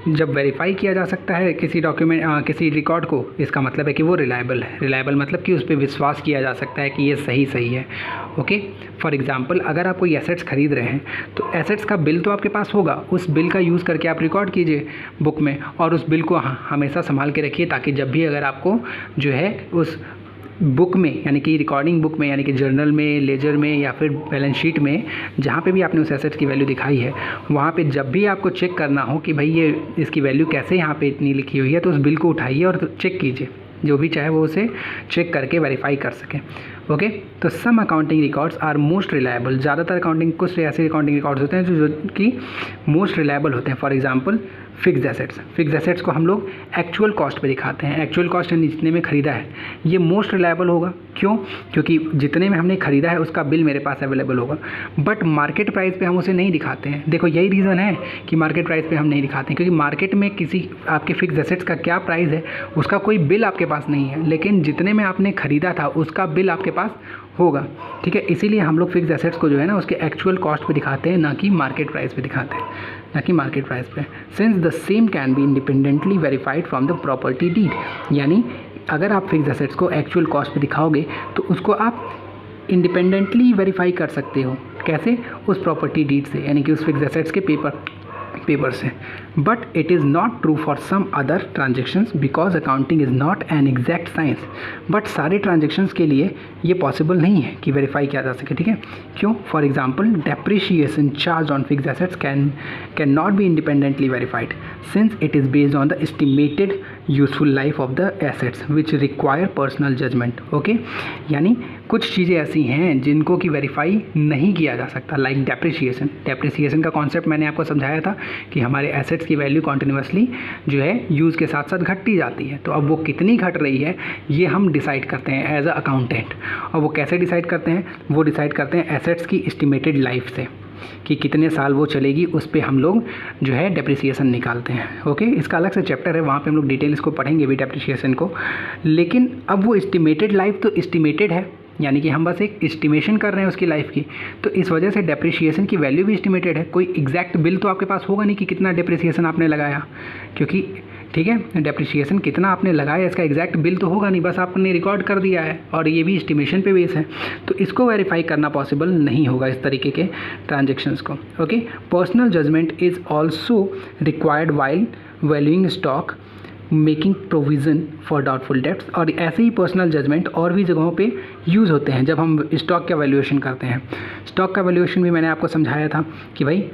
जब वेरीफाई किया जा सकता है किसी डॉक्यूमेंट किसी रिकॉर्ड को, इसका मतलब है कि वो रिलायबल है। रिलायबल मतलब कि उस पर विश्वास किया जा सकता है कि ये सही है। ओके, फॉर एग्जांपल अगर आप कोई एसेट्स खरीद रहे हैं तो एसेट्स का बिल तो आपके पास होगा, उस बिल का यूज़ करके आप रिकॉर्ड कीजिए बुक में, और उस बिल को हमेशा संभाल के रखिए, ताकि जब भी अगर आपको जो है उस बुक में यानी कि रिकॉर्डिंग बुक में यानी कि जर्नल में, लेजर में या फिर बैलेंस शीट में, जहाँ पे भी आपने उस एसेट की वैल्यू दिखाई है, वहाँ पे जब भी आपको चेक करना हो कि भाई ये इसकी वैल्यू कैसे यहाँ पे इतनी लिखी हुई है, तो उस बिल को उठाइए और चेक कीजिए, जो भी चाहे वो उसे चेक करके वेरीफाई कर सकें। ओके, तो some accounting records are most reliable. ज़्यादातर कुछ ऐसे अकाउंटिंग रिकॉर्ड्स होते हैं जो कि मोस्ट रिलायबल होते हैं। फॉर एग्जांपल फिक्स्ड एसेट्स को हम लोग एक्चुअल कॉस्ट पे दिखाते हैं। एक्चुअल कॉस्ट यानी जितने में ख़रीदा है, ये मोस्ट रिलायबल होगा। क्यों? क्योंकि जितने में हमने ख़रीदा है उसका बिल मेरे पास अवेलेबल होगा, बट मार्केट प्राइस पे हम उसे नहीं दिखाते हैं। देखो यही रीज़न है कि मार्केट प्राइस पे हम नहीं दिखाते हैं, क्योंकि मार्केट में किसी आपके फिक्स्ड एसेट्स का क्या प्राइस है उसका कोई बिल आपके पास नहीं है, लेकिन जितने में आपने ख़रीदा था उसका बिल आपके पास होगा। ठीक है, इसीलिए हम लोग फिक्स्ड एसेट्स को जो है ना उसके एक्चुअल कॉस्ट पे दिखाते हैं, ना कि मार्केट प्राइस पे दिखाते हैं, ना कि मार्केट प्राइस पे। Since the same can be independently verified from the property deed, यानी अगर आप फिक्स्ड एसेट्स को एक्चुअल कॉस्ट पे दिखाओगे तो उसको आप इंडिपेंडेंटली वेरीफाई कर सकते हो। कैसे? उस प्रॉपर्टी डीड से, यानी कि उस फिक्स्ड एसेट्स के पेपर से। But it is not true for some other transactions because accounting is not an exact science. But सारे ट्रांजेक्शन्स के लिए ये पॉसिबल नहीं है कि वेरीफाई किया जा सके। ठीक है, क्यों? For example depreciation charge on fixed assets can not be independently verified since it is based on the estimated useful life of the assets which require personal judgement. Okay, यानी कुछ चीज़ें ऐसी हैं जिनको कि वेरीफाई नहीं किया जा सकता, लाइक डेप्रिसिएशन का कॉन्सेप्ट मैंने आपको समझाया था कि हमारे एसेट्स की वैल्यू कॉन्टिन्यूसली जो है यूज़ के साथ साथ घटती जाती है। तो अब वो कितनी घट रही है ये हम डिसाइड करते हैं एज अ अकाउंटेंट। और वो कैसे डिसाइड करते हैं? वो डिसाइड करते हैं एसेट्स की एस्टिमेटेड लाइफ से, कि कितने साल वो चलेगी, उस पे हम लोग जो है डेप्रिसिएशन निकालते हैं। ओके, इसका अलग से चैप्टर है, वहाँ पे हम लोग डिटेल इसको पढ़ेंगे भी डेप्रिसिएशन को। लेकिन अब वो एस्टिमेटेड लाइफ तो एस्टिमेटेड है, यानी कि हम बस एक एस्टिमेशन कर रहे हैं उसकी लाइफ की, तो इस वजह से डेप्रिसिएशन की वैल्यू भी एस्टिमेटेड है। कोई एग्जैक्ट बिल तो आपके पास होगा नहीं कि कितना डेप्रिसिएशन आपने लगाया, क्योंकि ठीक है डेप्रिसिएशन कितना आपने लगाया इसका एग्जैक्ट बिल तो होगा नहीं, बस आपने रिकॉर्ड कर दिया है और ये भी एस्टिमेशन पे बेस है, तो इसको वेरीफाई करना पॉसिबल नहीं होगा इस तरीके के ट्रांजेक्शन्स को। Okay, personal judgement is also required while valuing stock making provision for doubtful debts. और ऐसे ही पर्सनल जजमेंट और भी जगहों पे यूज़ होते हैं जब हम स्टॉक का वैल्यूएशन करते हैं। स्टॉक का वैल्यूएशन भी मैंने आपको समझाया था कि भाई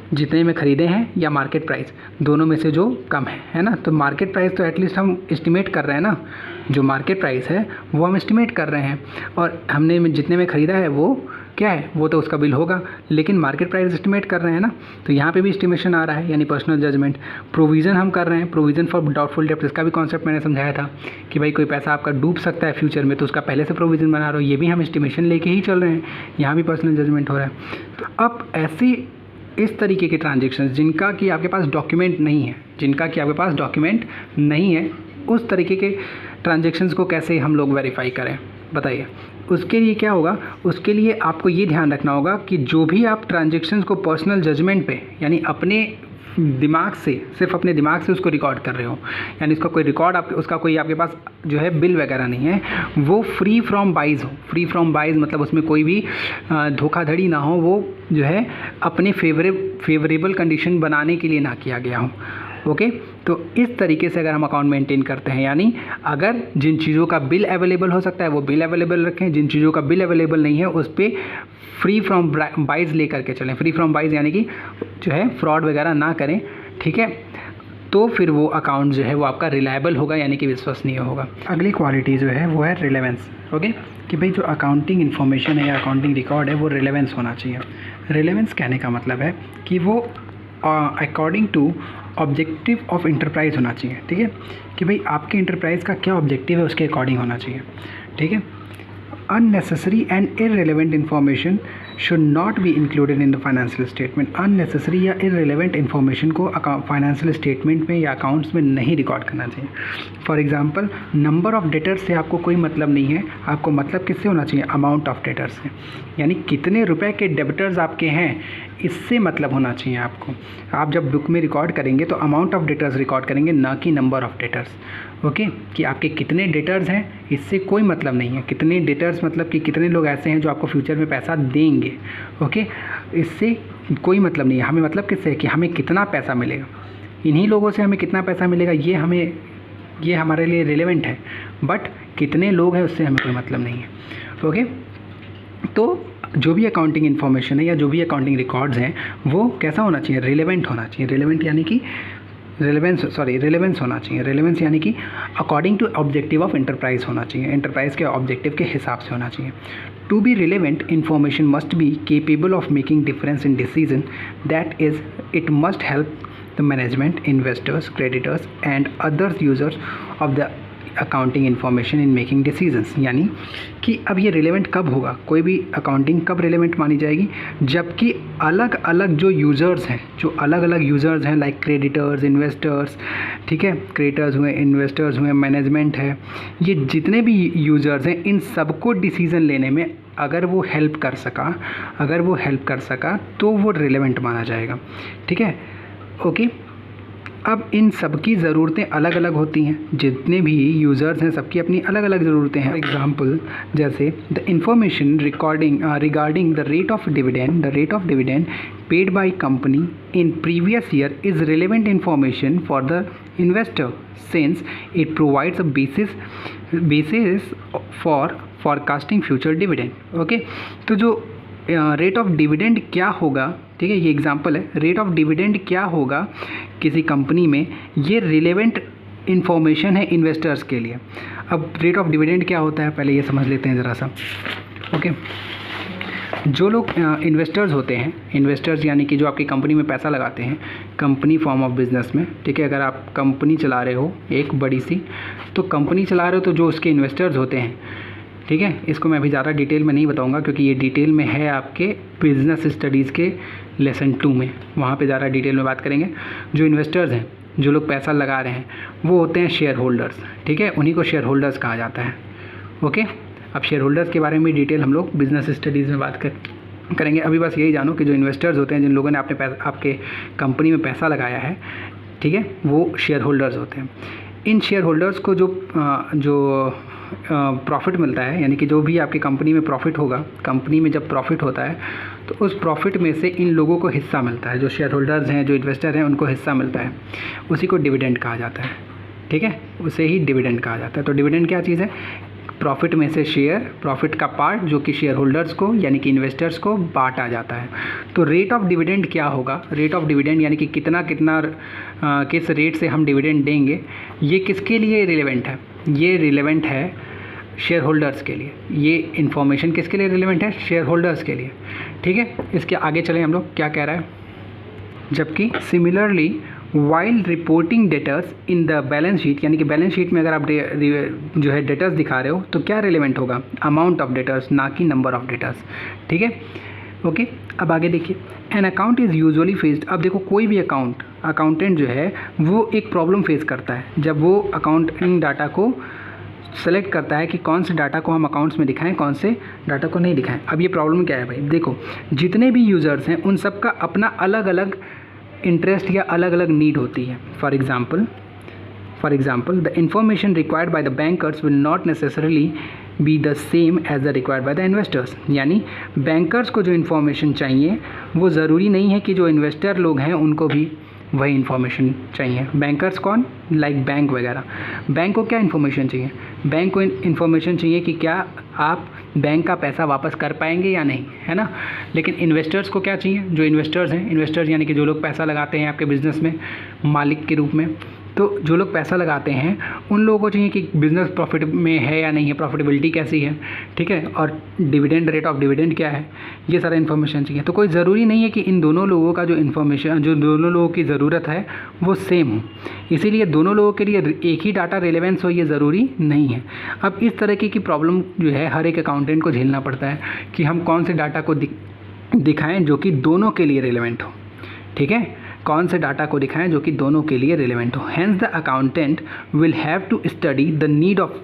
जितने में ख़रीदे हैं या मार्केट प्राइस, दोनों में से जो कम है ना। तो मार्केट प्राइस तो एटलीस्ट हम एस्टिमेट कर रहे हैं ना, जो मार्केट प्राइस है वो हम एस्टिमेट कर रहे हैं, और हमने जितने में ख़रीदा है वो क्या है, वो तो उसका बिल होगा, लेकिन मार्केट प्राइस एस्टिमेट कर रहे हैं ना, तो यहाँ पे भी एस्टिमेशन आ रहा है, यानी पर्सनल जजमेंट। प्रोविज़न हम कर रहे हैं, प्रोविज़न फॉर डाउटफुल डेट्स, इसका भी कॉन्सेप्ट मैंने समझाया था कि भाई कोई पैसा आपका डूब सकता है फ्यूचर में, तो उसका पहले से प्रोविज़न बना रहे हो, ये भी हम एस्टिमेशन लेके ही चल रहे हैं, यहाँ भी पर्सनल जजमेंट हो रहा है। तो अब ऐसी इस तरीके के ट्रांजेक्शन्स जिनका कि आपके पास डॉक्यूमेंट नहीं है, उस तरीके के ट्रांजेक्शन्स को कैसे हम लोग वेरीफाई करें बताइए। उसके लिए क्या होगा, उसके लिए आपको ये ध्यान रखना होगा कि जो भी आप ट्रांजेक्शन्स को पर्सनल जजमेंट पे, यानी अपने दिमाग से, सिर्फ अपने दिमाग से उसको रिकॉर्ड कर रहे हो, यानी उसका कोई रिकॉर्ड उसका कोई आपके पास जो है बिल वगैरह नहीं है, वो फ्री फ्रॉम बाइज हो। फ्री फ्रॉम बाइज मतलब उसमें कोई भी धोखाधड़ी ना हो, वो जो है अपने फेवरेबल कंडीशन बनाने के लिए ना किया गया हो। ओके, तो इस तरीके से अगर हम अकाउंट मेंटेन करते हैं, यानी अगर जिन चीज़ों का बिल अवेलेबल हो सकता है वो बिल अवेलेबल रखें, जिन चीज़ों का बिल अवेलेबल नहीं है उस पर फ्री फ्रॉम बाइज ले करके चलें। फ्री फ्रॉम बाइज यानी कि जो है फ्रॉड वगैरह ना करें, ठीक है, तो फिर वो अकाउंट जो है वो आपका रिलायबल होगा, यानी कि विश्वसनीय होगा। अगली क्वालिटी जो है वो है रिलेवेंस। ओके, कि भाई जो अकाउंटिंग इन्फॉर्मेशन है या अकाउंटिंग रिकॉर्ड है वो रिलेवेंस होना चाहिए। रिलेवेंस कहने का मतलब है कि वो according to objective of enterprise होना चाहिए। ठीक है, कि भाई आपके इंटरप्राइज का क्या ऑब्जेक्टिव है उसके अकॉर्डिंग होना चाहिए। ठीक है, unnecessary and irrelevant information should not be included in the financial statement. Unnecessary या इररिलेवेंट इन्फॉर्मेशन को फाइनेंशियल स्टेटमेंट में या अकाउंट्स में नहीं रिकॉर्ड करना चाहिए। For example, number of debtors से आपको कोई मतलब नहीं है, आपको मतलब किससे होना चाहिए, अमाउंट ऑफ डेटर्स से, यानी कितने रुपए के डेबिटर्स आपके हैं इससे मतलब होना चाहिए आपको। आप जब बुक में रिकॉर्ड करेंगे तो अमाउंट ऑफ डेटर्स रिकॉर्ड करेंगे, ना कि नंबर ऑफ डेटर्स। ओके, कि आपके कितने डेटर्स हैं इससे कोई मतलब नहीं है। कितने डेटर्स मतलब कि कितने लोग ऐसे हैं जो आपको फ्यूचर में पैसा देंगे। ओके, इससे कोई मतलब नहीं है। हमें मतलब किससे है कि हमें कितना पैसा मिलेगा, इन्हीं लोगों से हमें कितना पैसा मिलेगा ये हमारे लिए रिलेवेंट है, बट कितने लोग हैं उससे हमें कोई मतलब नहीं है। ओके, तो जो भी अकाउंटिंग इन्फॉर्मेशन है या जो भी अकाउंटिंग रिकॉर्ड्स हैं वो कैसा होना चाहिए, रिलेवेंट होना चाहिए। रिलेवेंट यानी कि रिलेवेंस होना चाहिए। रिलेवेंस यानी कि according to objective of enterprise होना चाहिए, एंटरप्राइज के ऑब्जेक्टिव के हिसाब से होना चाहिए। To be relevant information must be capable of making difference in decision, that is it must help the management, investors, creditors and others users of the accounting information in making decisions. यानी कि अब ये relevant कब होगा, कोई भी accounting कब relevant मानी जाएगी, जबकि अलग अलग जो यूज़र्स हैं, जो अलग अलग यूज़र्स हैं, लाइक क्रेडिटर्स, इन्वेस्टर्स, ठीक है, क्रेडिटर्स हुए, इन्वेस्टर्स हुए, मैनेजमेंट है, ये जितने भी यूज़र्स हैं इन सबको डिसीज़न लेने में अगर वो हेल्प कर सका तो वो रिलेवेंट माना जाएगा। ठीक है, ओके। अब इन सबकी ज़रूरतें अलग अलग होती हैं, जितने भी यूज़र्स हैं सबकी अपनी अलग अलग ज़रूरतें हैं। एग्जांपल जैसे the information regarding the rate of dividend paid by company in previous year is relevant information for the investor since it provides a basis for forecasting future dividend. Okay, तो जो रेट ऑफ डिविडेंड क्या होगा, ठीक है, ये example है, rate of dividend क्या होगा किसी कंपनी में, ये रिलेवेंट इन्फॉर्मेशन है इन्वेस्टर्स के लिए। अब रेट ऑफ डिविडेंड क्या होता है पहले ये समझ लेते हैं ज़रा सा। ओके, जो लोग इन्वेस्टर्स होते हैं, इन्वेस्टर्स यानी कि जो आपकी कंपनी में पैसा लगाते हैं, कंपनी फॉर्म ऑफ बिजनेस में, ठीक है, अगर आप कंपनी चला रहे हो एक बड़ी सी, तो कंपनी चला रहे हो तो जो उसके इन्वेस्टर्स होते हैं, ठीक है, इसको मैं अभी ज़्यादा डिटेल में नहीं बताऊंगा क्योंकि ये डिटेल में है आपके बिज़नेस स्टडीज़ के लेसन 2 में, वहाँ पे ज़्यादा डिटेल में बात करेंगे। जो इन्वेस्टर्स हैं, जो लोग पैसा लगा रहे हैं, वो होते हैं शेयर होल्डर्स, ठीक है, उन्हीं को शेयर होल्डर्स कहा जाता है। ओके, अब शेयर होल्डर्स के बारे में डिटेल हम लोग बिज़नेस स्टडीज़ में बात करेंगे। अभी बस यही जानो कि जो इन्वेस्टर्स होते हैं, जिन लोगों ने आपके कंपनी में पैसा लगाया है, ठीक है, वो शेयर होल्डर्स होते हैं। इन शेयर होल्डर्स को जो प्रॉफिट मिलता है, यानी कि जो भी आपकी कंपनी में प्रॉफिट होगा, कंपनी में जब प्रॉफिट होता है तो उस प्रॉफिट में से इन लोगों को हिस्सा मिलता है, जो शेयर होल्डर्स हैं, जो इन्वेस्टर हैं, उनको हिस्सा मिलता है, उसी को डिविडेंड कहा जाता है। ठीक है, उसे ही डिविडेंड कहा जाता है। तो डिविडेंड क्या चीज़ है, प्रॉफिट में से शेयर, प्रॉफिट का पार्ट जो कि शेयर होल्डर्स को यानी कि इन्वेस्टर्स को बांटा जाता है। तो रेट ऑफ डिविडेंड क्या होगा, रेट ऑफ डिविडेंड यानी कि कितना किस रेट से हम डिविडेंड देंगे, ये किसके लिए रिलेवेंट है, ये रिलेवेंट है शेयर होल्डर्स के लिए। ये इन्फॉर्मेशन किसके लिए रिलेवेंट है, शेयर होल्डर्स के लिए। ठीक है, इसके आगे चलें हम लोग, क्या कह रहा है, जबकि similarly while reporting debtors in the balance sheet, यानी कि बैलेंस शीट में अगर आप जो है डेटर्स दिखा रहे हो तो क्या रिलेवेंट होगा, अमाउंट ऑफ डेटर्स, ना कि नंबर ऑफ डेटर्स। ठीक है, ओके। अब आगे देखिए, an account is usually faced. अब देखो, कोई भी अकाउंटेंट जो है वो एक प्रॉब्लम फेस करता है जब वो अकाउंटिंग डाटा को सेलेक्ट करता है कि कौन से डाटा को हम अकाउंट्स में दिखाएं, कौन से डाटा को नहीं दिखाएं। अब ये प्रॉब्लम क्या है भाई, देखो, जितने भी यूज़र्स हैं उन सब का अपना अलग अलग इंटरेस्ट या अलग अलग नीड होती है। For example the information required by the bankers will not necessarily be the same as the required by the investors. यानी बैंकर्स को जो इन्फॉर्मेशन चाहिए वो ज़रूरी नहीं है कि जो इन्वेस्टर लोग हैं उनको भी वही इन्फॉर्मेशन चाहिए। बैंकर्स कौन, लाइक बैंक वगैरह, बैंक को क्या इन्फॉर्मेशन चाहिए, बैंक को इन्फॉर्मेशन चाहिए कि क्या आप बैंक का पैसा वापस कर पाएंगे या नहीं, है ना। लेकिन इन्वेस्टर्स को क्या चाहिए, जो इन्वेस्टर्स हैं, इन्वेस्टर्स यानी कि जो लोग पैसा लगाते हैं आपके बिज़नेस में मालिक के रूप में, तो जो लोग पैसा लगाते हैं उन लोगों को चाहिए कि बिज़नेस प्रॉफिट में है या नहीं है, प्रॉफिटेबिलिटी कैसी है, ठीक है, और डिविडेंड, रेट ऑफ डिविडेंड क्या है, ये सारा इन्फॉर्मेशन चाहिए। तो कोई ज़रूरी नहीं है कि इन दोनों लोगों का जो इन्फॉर्मेशन, जो दोनों लोगों की ज़रूरत है वो सेम हो, इसीलिए दोनों लोगों के लिए एक ही डाटा रेलेवेंस हो, ये ज़रूरी नहीं है। अब इस तरीके की प्रॉब्लम जो है हर एक अकाउंटेंट को झेलना पड़ता है कि हम कौन से डाटा को दिखाएँ जो कि दोनों के लिए रिलेवेंट हो। ठीक है, कौन से डाटा को दिखाएं जो कि दोनों के लिए रिलेवेंट हो। Hence the accountant will have to study the need of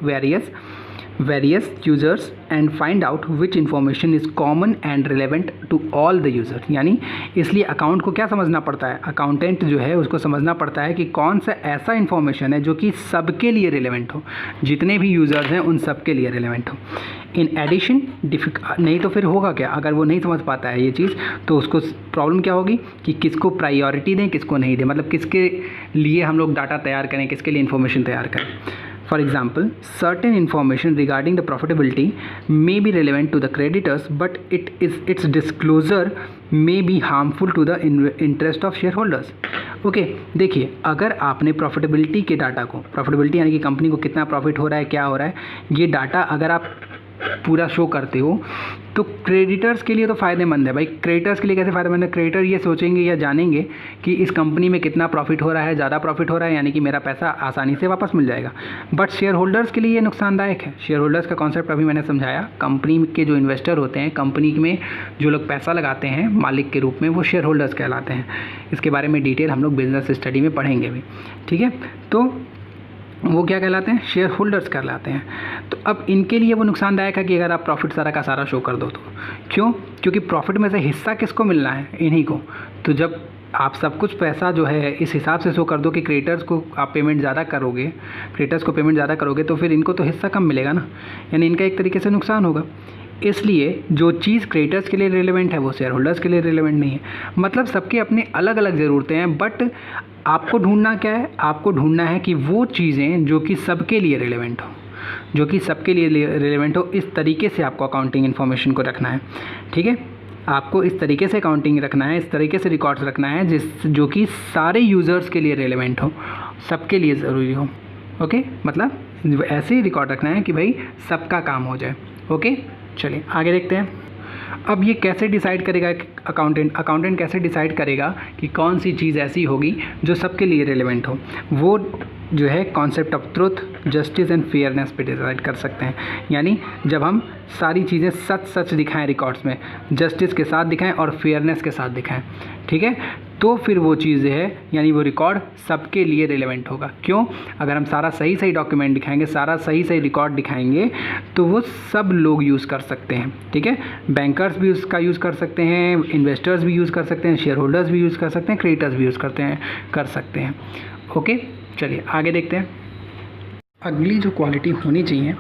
various users and find out which information is common and relevant to all the users। यानी इसलिए अकाउंट को क्या समझना पड़ता है, अकाउंटेंट जो है उसको समझना पड़ता है कि कौन सा ऐसा इन्फॉर्मेशन है जो कि सबके लिए रिलेवेंट हो, जितने भी यूज़र्स हैं उन सब के लिए रिलेवेंट हो। इन एडिशन नहीं तो फिर होगा क्या, अगर वो नहीं समझ पाता है ये चीज़ तो उसको प्रॉब्लम क्या होगी कि किसको प्रायोरिटी दें किसको नहीं दें, मतलब किसके लिए हम लोग डाटा तैयार करें, किसके लिए इन्फॉर्मेशन तैयार करें। For example, certain information regarding the profitability may be relevant to the creditors, but its disclosure may be harmful to the interest of shareholders। Okay देखिए, अगर आपने प्रॉफिटेबिलिटी के डाटा को, प्रॉफिटेबिलिटी यानी कि कंपनी को कितना प्रॉफिट हो रहा है, क्या हो रहा है, ये डाटा अगर आप पूरा शो करते हो तो क्रेडिटर्स के लिए तो फ़ायदेमंद है भाई। क्रेडिटर्स के लिए कैसे फ़ायदेमंद है, क्रेडिटर ये सोचेंगे या जानेंगे कि इस कंपनी में कितना प्रॉफिट हो रहा है, ज़्यादा प्रॉफिट हो रहा है, यानी कि मेरा पैसा आसानी से वापस मिल जाएगा। बट शेयर होल्डर्स के लिए ये नुकसानदायक है। शेयर होल्डर्स का कॉन्सेप्ट अभी मैंने समझाया, कंपनी के जो इन्वेस्टर होते हैं, कंपनी में जो लोग पैसा लगाते हैं मालिक के रूप में, वो शेयर होल्डर्स कहलाते हैं। इसके बारे में डिटेल हम लोग बिजनेस स्टडी में पढ़ेंगे भी, ठीक है। तो वो क्या कहलाते हैं, शेयर होल्डर्स कहलाते हैं। तो अब इनके लिए वो नुकसानदायक है कि अगर आप प्रॉफिट सारा का सारा शो कर दो तो। क्यों? क्योंकि प्रॉफिट में से हिस्सा किसको मिलना है, इन्हीं को। तो जब आप सब कुछ पैसा जो है इस हिसाब से शो कर दो कि क्रेडिटर्स को आप पेमेंट ज़्यादा करोगे, क्रेडिटर्स को पेमेंट ज़्यादा करोगे तो फिर इनको तो हिस्सा कम मिलेगा ना, यानी इनका एक तरीके से नुकसान होगा। इसलिए जो चीज़ क्रेडिटर्स के लिए रिलेवेंट है वो शेयर होल्डर्स के लिए रिलेवेंट नहीं है। मतलब सबके अपने अलग अलग ज़रूरतें हैं, बट आपको ढूंढना क्या है, आपको ढूंढना है कि वो चीज़ें जो कि सबके लिए रिलेवेंट हो, जो कि सबके लिए रिलेवेंट हो। इस तरीके से आपको अकाउंटिंग इन्फॉर्मेशन को रखना है, ठीक है। आपको इस तरीके से अकाउंटिंग रखना है, इस तरीके से रिकॉर्ड्स रखना है जो कि सारे यूज़र्स के लिए रिलेवेंट हो, सबके लिए ज़रूरी हो। ओके, मतलब ऐसे ही रिकॉर्ड रखना है कि भाई सबका काम हो जाए। ओके, चलिए आगे देखते हैं। अब ये कैसे डिसाइड करेगा अकाउंटेंट कैसे डिसाइड करेगा कि कौन सी चीज़ ऐसी होगी जो सबके लिए रिलेवेंट हो। वो जो है concept of truth, justice and fairness पे डिसाइड कर सकते हैं। यानी जब हम सारी चीज़ें सच दिखाएं रिकॉर्ड्स में, जस्टिस के साथ दिखाएं और फेयरनेस के साथ दिखाएं, ठीक है, तो फिर वो चीज़ है यानी वो रिकॉर्ड सबके लिए रिलेवेंट होगा। क्यों? अगर हम सारा सही डॉक्यूमेंट दिखाएंगे, सारा सही रिकॉर्ड दिखाएंगे तो वो सब लोग यूज़ कर सकते हैं, ठीक है। बैंकर्स भी उसका यूज़ कर सकते हैं, इन्वेस्टर्स भी यूज़ कर सकते हैं, शेयर होल्डर्स भी यूज़ कर सकते हैं, क्रेडिटर्स भी यूज़ कर सकते हैं। ओके, चलिए आगे देखते हैं। अगली जो क्वालिटी होनी चाहिए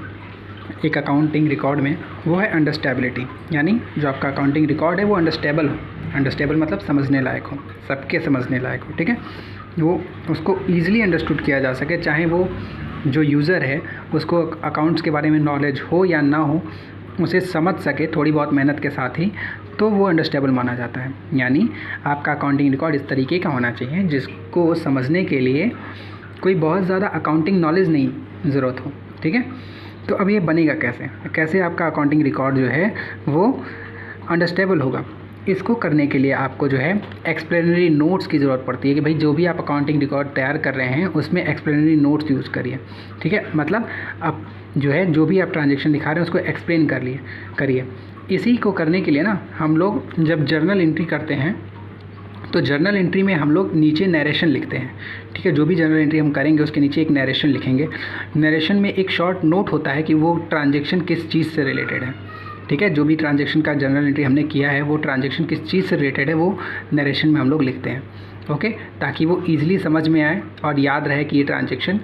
एक अकाउंटिंग रिकॉर्ड में वो है अंडरस्टेबिलिटी, यानी जो आपका अकाउंटिंग रिकॉर्ड है वो अंडरस्टेबल हो। अंडरस्टेबल मतलब समझने लायक हो, सबके समझने लायक हो, ठीक है। वो उसको ईज़िली अंडरस्टूड किया जा सके, चाहे वो जो यूज़र है उसको अकाउंट्स के बारे में नॉलेज हो या ना हो, उसे समझ सके थोड़ी बहुत मेहनत के साथ ही, तो वो अंडरस्टेबल माना जाता है। यानी आपका अकाउंटिंग रिकॉर्ड इस तरीके का होना चाहिए जिसको समझने के लिए कोई बहुत ज़्यादा अकाउंटिंग नॉलेज नहीं ज़रूरत हो, ठीक है। तो अब ये बनेगा कैसे आपका अकाउंटिंग रिकॉर्ड जो है वो अंडरस्टेबल होगा। इसको करने के लिए आपको जो है एक्सप्लेनरी नोट्स की ज़रूरत पड़ती है कि भाई जो भी आप अकाउंटिंग रिकॉर्ड तैयार कर रहे हैं उसमें एक्सप्लेनरी नोट्स यूज़ करिए, ठीक है। मतलब आप जो है जो भी आप ट्रांजैक्शन दिखा रहे हैं उसको एक्सप्लेन करिए। इसी को करने के लिए ना हम लोग जब जर्नल एंट्री करते हैं तो जर्नल एंट्री में हम लोग नीचे नरेशन लिखते हैं, ठीक है। जो भी जर्नल एंट्री हम करेंगे उसके नीचे एक नरेशन लिखेंगे। नरेशन में एक शॉर्ट नोट होता है कि वो ट्रांजैक्शन किस चीज़ से रिलेटेड है, ठीक है। जो भी ट्रांजैक्शन का जर्नल एंट्री हमने किया है वो ट्रांजैक्शन किस चीज़ से रिलेटेड है वो नरेशन में हम लोग लिखते हैं, ओके, ताकि वो ईज़िली समझ में आए और याद रहे कि ये ट्रांजैक्शन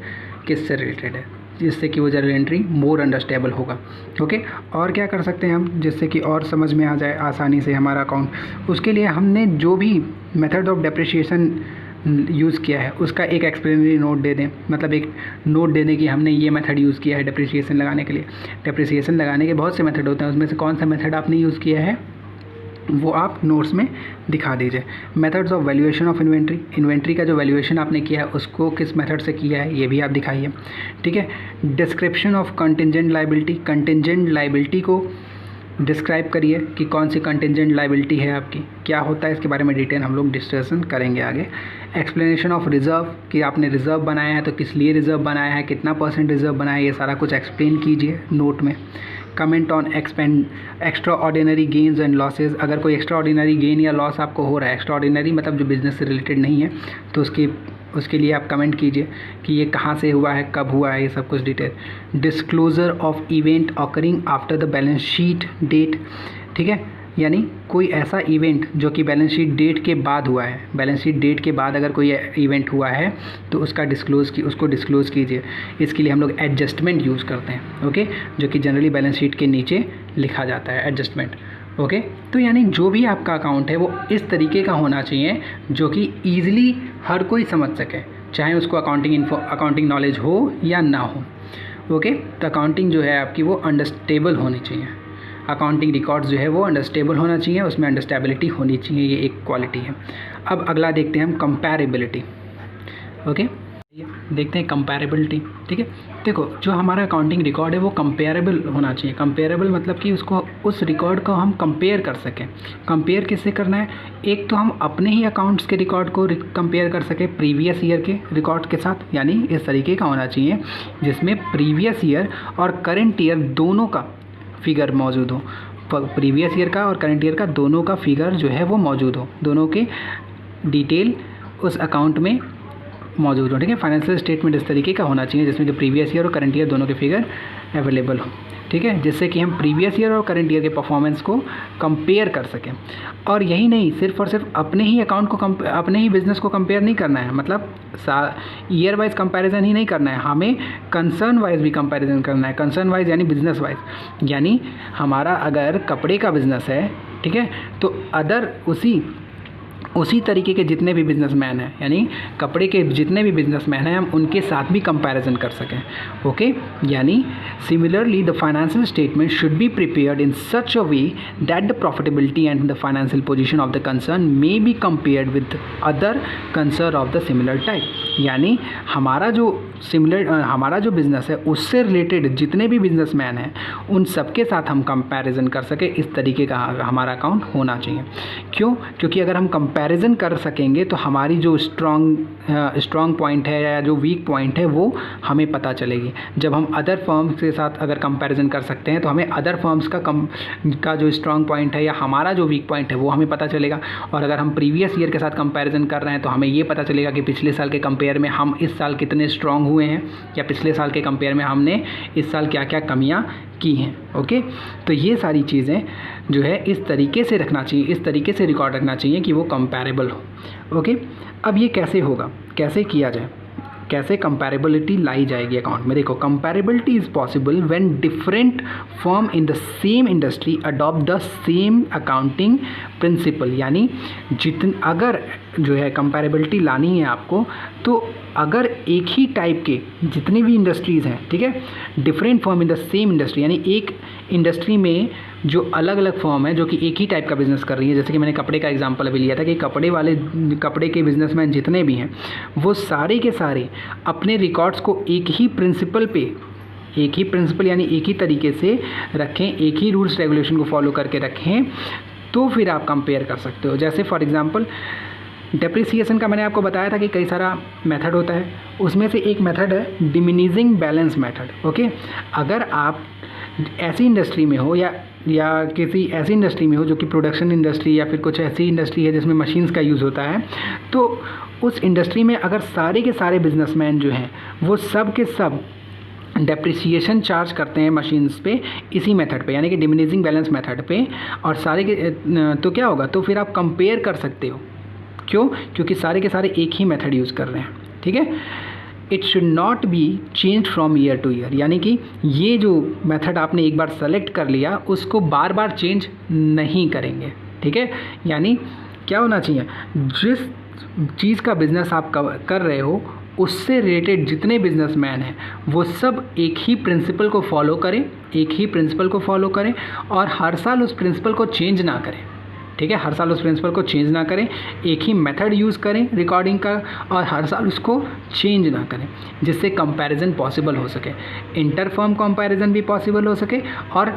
किस से रिलेटेड है, जिससे कि वो जर्नल एंट्री मोर अंडरस्टेबल होगा, ओके। और क्या कर सकते हैं हम जिससे कि और समझ में आ जाए आसानी से हमारा अकाउंट। उसके लिए हमने जो भी मेथड ऑफ डेप्रिसिएशन यूज़ किया है उसका एक एक्सप्लेनरी नोट दे दें, मतलब एक नोट दे दें कि हमने ये मेथड यूज़ किया है डेप्रिसिएशन लगाने के लिए। डेप्रिसिएशन लगाने के बहुत से मेथड होते हैं, उसमें से कौन सा मेथड आपने यूज़ किया है वो आप नोट्स में दिखा दीजिए। Methods of valuation of inventory का जो वैल्यूएशन आपने किया है उसको किस मेथड से किया है ये भी आप दिखाइए, ठीक है। डिस्क्रिप्शन ऑफ कंटिंजेंट लायबिलिटी को डिस्क्राइब करिए कि कौन सी कंटिंजेंट लायबिलिटी है आपकी, क्या होता है, इसके बारे में डिटेल हम लोग डिस्कशन करेंगे आगे। एक्सप्लेनेशन ऑफ रिज़र्व कि आपने रिज़र्व बनाया है तो किस लिए रिज़र्व बनाया है, कितना % रिज़र्व बनाया है, ये सारा कुछ एक्सप्लेन कीजिए नोट में। Comment on extra ordinary gains and losses, अगर कोई एक्स्ट्रा ऑर्डिनरी गेन या लॉस आपको हो रहा है, एक्स्ट्रा ऑर्डिनरी मतलब जो बिज़नेस से रिलेटेड नहीं है, तो उसकी उसके लिए आप कमेंट कीजिए कि ये कहाँ से हुआ है, कब हुआ है, ये सब कुछ detail. Disclosure of event occurring after the balance sheet date, ठीक है, यानी कोई ऐसा इवेंट जो कि बैलेंस शीट डेट के बाद हुआ है, बैलेंस शीट डेट के बाद अगर कोई इवेंट हुआ है तो उसको डिस्क्लोज़ कीजिए। इसके लिए हम लोग एडजस्टमेंट यूज़ करते हैं, ओके, जो कि जनरली बैलेंस शीट के नीचे लिखा जाता है, एडजस्टमेंट, ओके। तो यानी जो भी आपका अकाउंट है वो इस तरीके का होना चाहिए जो कि ईजिली हर कोई समझ सके, चाहे उसको अकाउंटिंग नॉलेज हो या ना हो, ओके। तो अकाउंटिंग जो है आपकी वो अंडरस्टेबल होनी चाहिए, अकाउंटिंग रिकॉर्ड्स जो है वो अंडरस्टेबल होना चाहिए, उसमें अंडरस्टेबिलिटी होनी चाहिए, ये एक क्वालिटी है। अब अगला देखते हैं हम कंपैरेबिलिटी, ओके, देखते हैं कंपैरेबिलिटी, ठीक है। देखो जो हमारा अकाउंटिंग रिकॉर्ड है वो कंपेरेबल होना चाहिए। कंपेरेबल मतलब कि उसको, उस रिकॉर्ड को हम कंपेयर कर सकें। कंपेयर किससे करना है, एक तो हम अपने ही अकाउंट्स के रिकॉर्ड को कंपेयर कर सकें प्रीवियस ईयर के रिकॉर्ड के साथ, यानी इस तरीके का होना चाहिए जिसमें प्रीवियस ईयर और करंट ईयर दोनों का फिगर मौजूद हो, प्रीवियस ईयर का और करंट ईयर का दोनों का फिगर जो है वो मौजूद हो, दोनों के डिटेल उस अकाउंट में मौजूद हो, ठीक है। फाइनेंशियल स्टेटमेंट इस तरीके का होना चाहिए जिसमें कि प्रीवियस ईयर और करंट ईयर दोनों के फिगर अवेलेबल हो, ठीक है, जिससे कि हम प्रीवियस ईयर और करंट ईयर के परफॉर्मेंस को कंपेयर कर सकें। और यही नहीं, सिर्फ और सिर्फ अपने ही अकाउंट को अपने ही बिजनेस को कंपेयर नहीं करना है, मतलब ईयर वाइज कंपैरिजन ही नहीं करना है, हमें कंसर्न वाइज भी कंपैरिजन करना है। कंसर्न वाइज यानी बिजनेस वाइज, यानी हमारा अगर कपड़े का बिजनेस है, ठीक है, तो अदर उसी तरीके के जितने भी बिजनेसमैन हैं, यानी कपड़े के जितने भी बिजनेसमैन हैं, हम उनके साथ भी कंपैरिजन कर सकें, ओके। यानी similarly the financial statement should be prepared in such a way that the profitability and the financial position of the concern may be compared with other concern of the similar type. यानी हमारा जो business है उससे related जितने भी businessman हैं उन सबके साथ हम कंपैरिजन कर सकें, इस तरीके का हमारा अकाउंट होना चाहिए। क्यों? क्योंकि अगर हम कंपैरिजन कर सकेंगे तो हमारी जो स्ट्रॉन्ग पॉइंट है या जो वीक पॉइंट है वो हमें पता चलेगी। जब हम अदर फर्म्स के साथ अगर कंपैरिजन कर सकते हैं तो हमें अदर फर्म्स का जो स्ट्रॉन्ग पॉइंट है या हमारा जो वीक पॉइंट है वो हमें पता चलेगा। और अगर हम प्रीवियस ईयर के साथ कंपैरिजन कर रहे हैं तो हमें ये पता चलेगा कि पिछले साल के कंपेयर में हम इस साल कितने स्ट्रॉन्ग हुए हैं, या पिछले साल के कंपेयर में हमने इस साल क्या क्या कमियां की हैं, ओके। तो ये सारी चीज़ें जो है इस तरीके से रखना चाहिए, इस तरीके से रिकॉर्ड रखना चाहिए कि वो कंपैरेबल हो, ओके। अब ये कैसे होगा, कैसे किया जाए, कैसे कंपैरेबिलिटी लाई जाएगी अकाउंट में? देखो, comparability is possible when different firm in the same industry adopt the same accounting principle. यानी अगर जो है कंपैरेबिलिटी लानी है आपको, तो अगर एक ही टाइप के जितनी भी इंडस्ट्रीज़ हैं, ठीक है, different firm in the same industry, यानी एक इंडस्ट्री में जो अलग अलग फर्म है जो कि एक ही टाइप का बिज़नेस कर रही है, जैसे कि मैंने कपड़े का एग्जांपल अभी लिया था कि कपड़े के बिजनेसमैन जितने भी हैं वो सारे के सारे अपने रिकॉर्ड्स को एक ही प्रिंसिपल यानी एक ही तरीके से रखें, एक ही रूल्स रेगुलेशन को फॉलो करके रखें, तो फिर आप कंपेयर कर सकते हो। जैसे फॉर एग्ज़ाम्पल डेप्रिसिएशन का मैंने आपको बताया था कि कई सारा मेथड होता है, उसमें से एक मेथड है डिमिनिजिंग बैलेंस मेथड, ओके। अगर आप ऐसी इंडस्ट्री में हो या किसी ऐसी इंडस्ट्री में हो जो कि प्रोडक्शन इंडस्ट्री या फिर कुछ ऐसी इंडस्ट्री है जिसमें मशीन्स का यूज़ होता है, तो उस इंडस्ट्री में अगर सारे के सारे बिजनेसमैन जो हैं वो सब के सब डेप्रिसिएशन चार्ज करते हैं मशीन्स पे इसी मेथड पे, यानी कि डिमिनिजिंग बैलेंस मेथड पे, और सारे के तो क्या होगा, तो फिर आप कंपेयर कर सकते हो। क्यों? क्योंकि सारे के सारे एक ही मेथड यूज़ कर रहे हैं, ठीक है। It should not be change from year two year, यानी कि ये जो मेथड आपने एक बार सेलेक्ट कर लिया उसको बार बार चेंज नहीं करेंगे, ठीक है। यानी क्या होना चाहिए, जिस चीज़ का बिज़नेस आप कर रहे हो उससे रिलेटेड जितने बिजनेसमैन हैं वो सब एक ही प्रिंसिपल को फॉलो करें और हर साल उस प्रिंसिपल को चेंज ना करें, ठीक है। हर साल उस प्रिंसिपल को चेंज ना करें, एक ही मेथड यूज़ करें रिकॉर्डिंग का और हर साल उसको चेंज ना करें, जिससे कंपैरिजन पॉसिबल हो सके, इंटर फर्म कंपैरिजन भी पॉसिबल हो सके और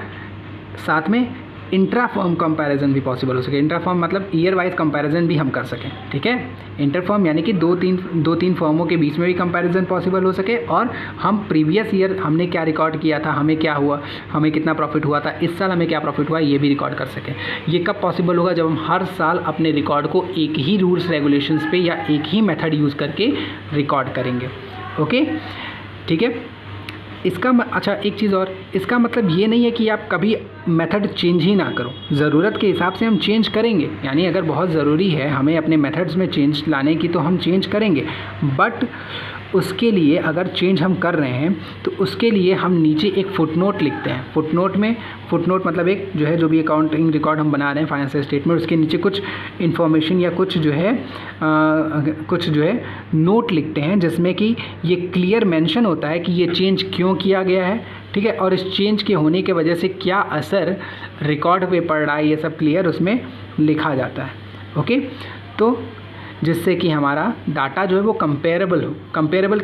साथ में इंट्रा फर्म कंपैरिजन भी पॉसिबल हो सके। इंट्रा फर्म मतलब ईयर वाइज कंपैरिजन भी हम कर सकें, ठीक है। इंटर फर्म यानी कि दो तीन फर्मों के बीच में भी कंपैरिजन पॉसिबल हो सके, और हम प्रीवियस ईयर हमने क्या रिकॉर्ड किया था, हमें क्या हुआ, हमें कितना प्रॉफिट हुआ था, इस साल हमें क्या प्रॉफिट हुआ, ये भी रिकॉर्ड कर सकें। ये कब पॉसिबल होगा, जब हम हर साल अपने रिकॉर्ड को एक ही रूल्स रेगुलेशंस पे या एक ही मेथड यूज़ करके रिकॉर्ड करेंगे। ओके, ठीक है। अच्छा एक चीज़ और, इसका मतलब ये नहीं है कि आप कभी मेथड चेंज ही ना करो, ज़रूरत के हिसाब से हम चेंज करेंगे। यानी अगर बहुत ज़रूरी है हमें अपने मेथड्स में चेंज लाने की तो हम चेंज करेंगे, बट उसके लिए अगर चेंज हम कर रहे हैं तो उसके लिए हम नीचे एक फुटनोट लिखते हैं। फुटनोट मतलब एक जो है, जो भी अकाउंटिंग रिकॉर्ड हम बना रहे हैं फाइनेंशियल स्टेटमेंट, उसके नीचे कुछ इन्फॉर्मेशन या कुछ जो है नोट लिखते हैं, जिसमें कि ये क्लियर मेंशन होता है कि ये चेंज क्यों किया गया है, ठीक है, और इस चेंज के होने की वजह से क्या असर रिकॉर्ड पे पड़ रहा है, ये सब क्लियर उसमें लिखा जाता है। ओके, तो जिससे कि हमारा डाटा जो है वो कंपेरेबल हो। कंपेरेबल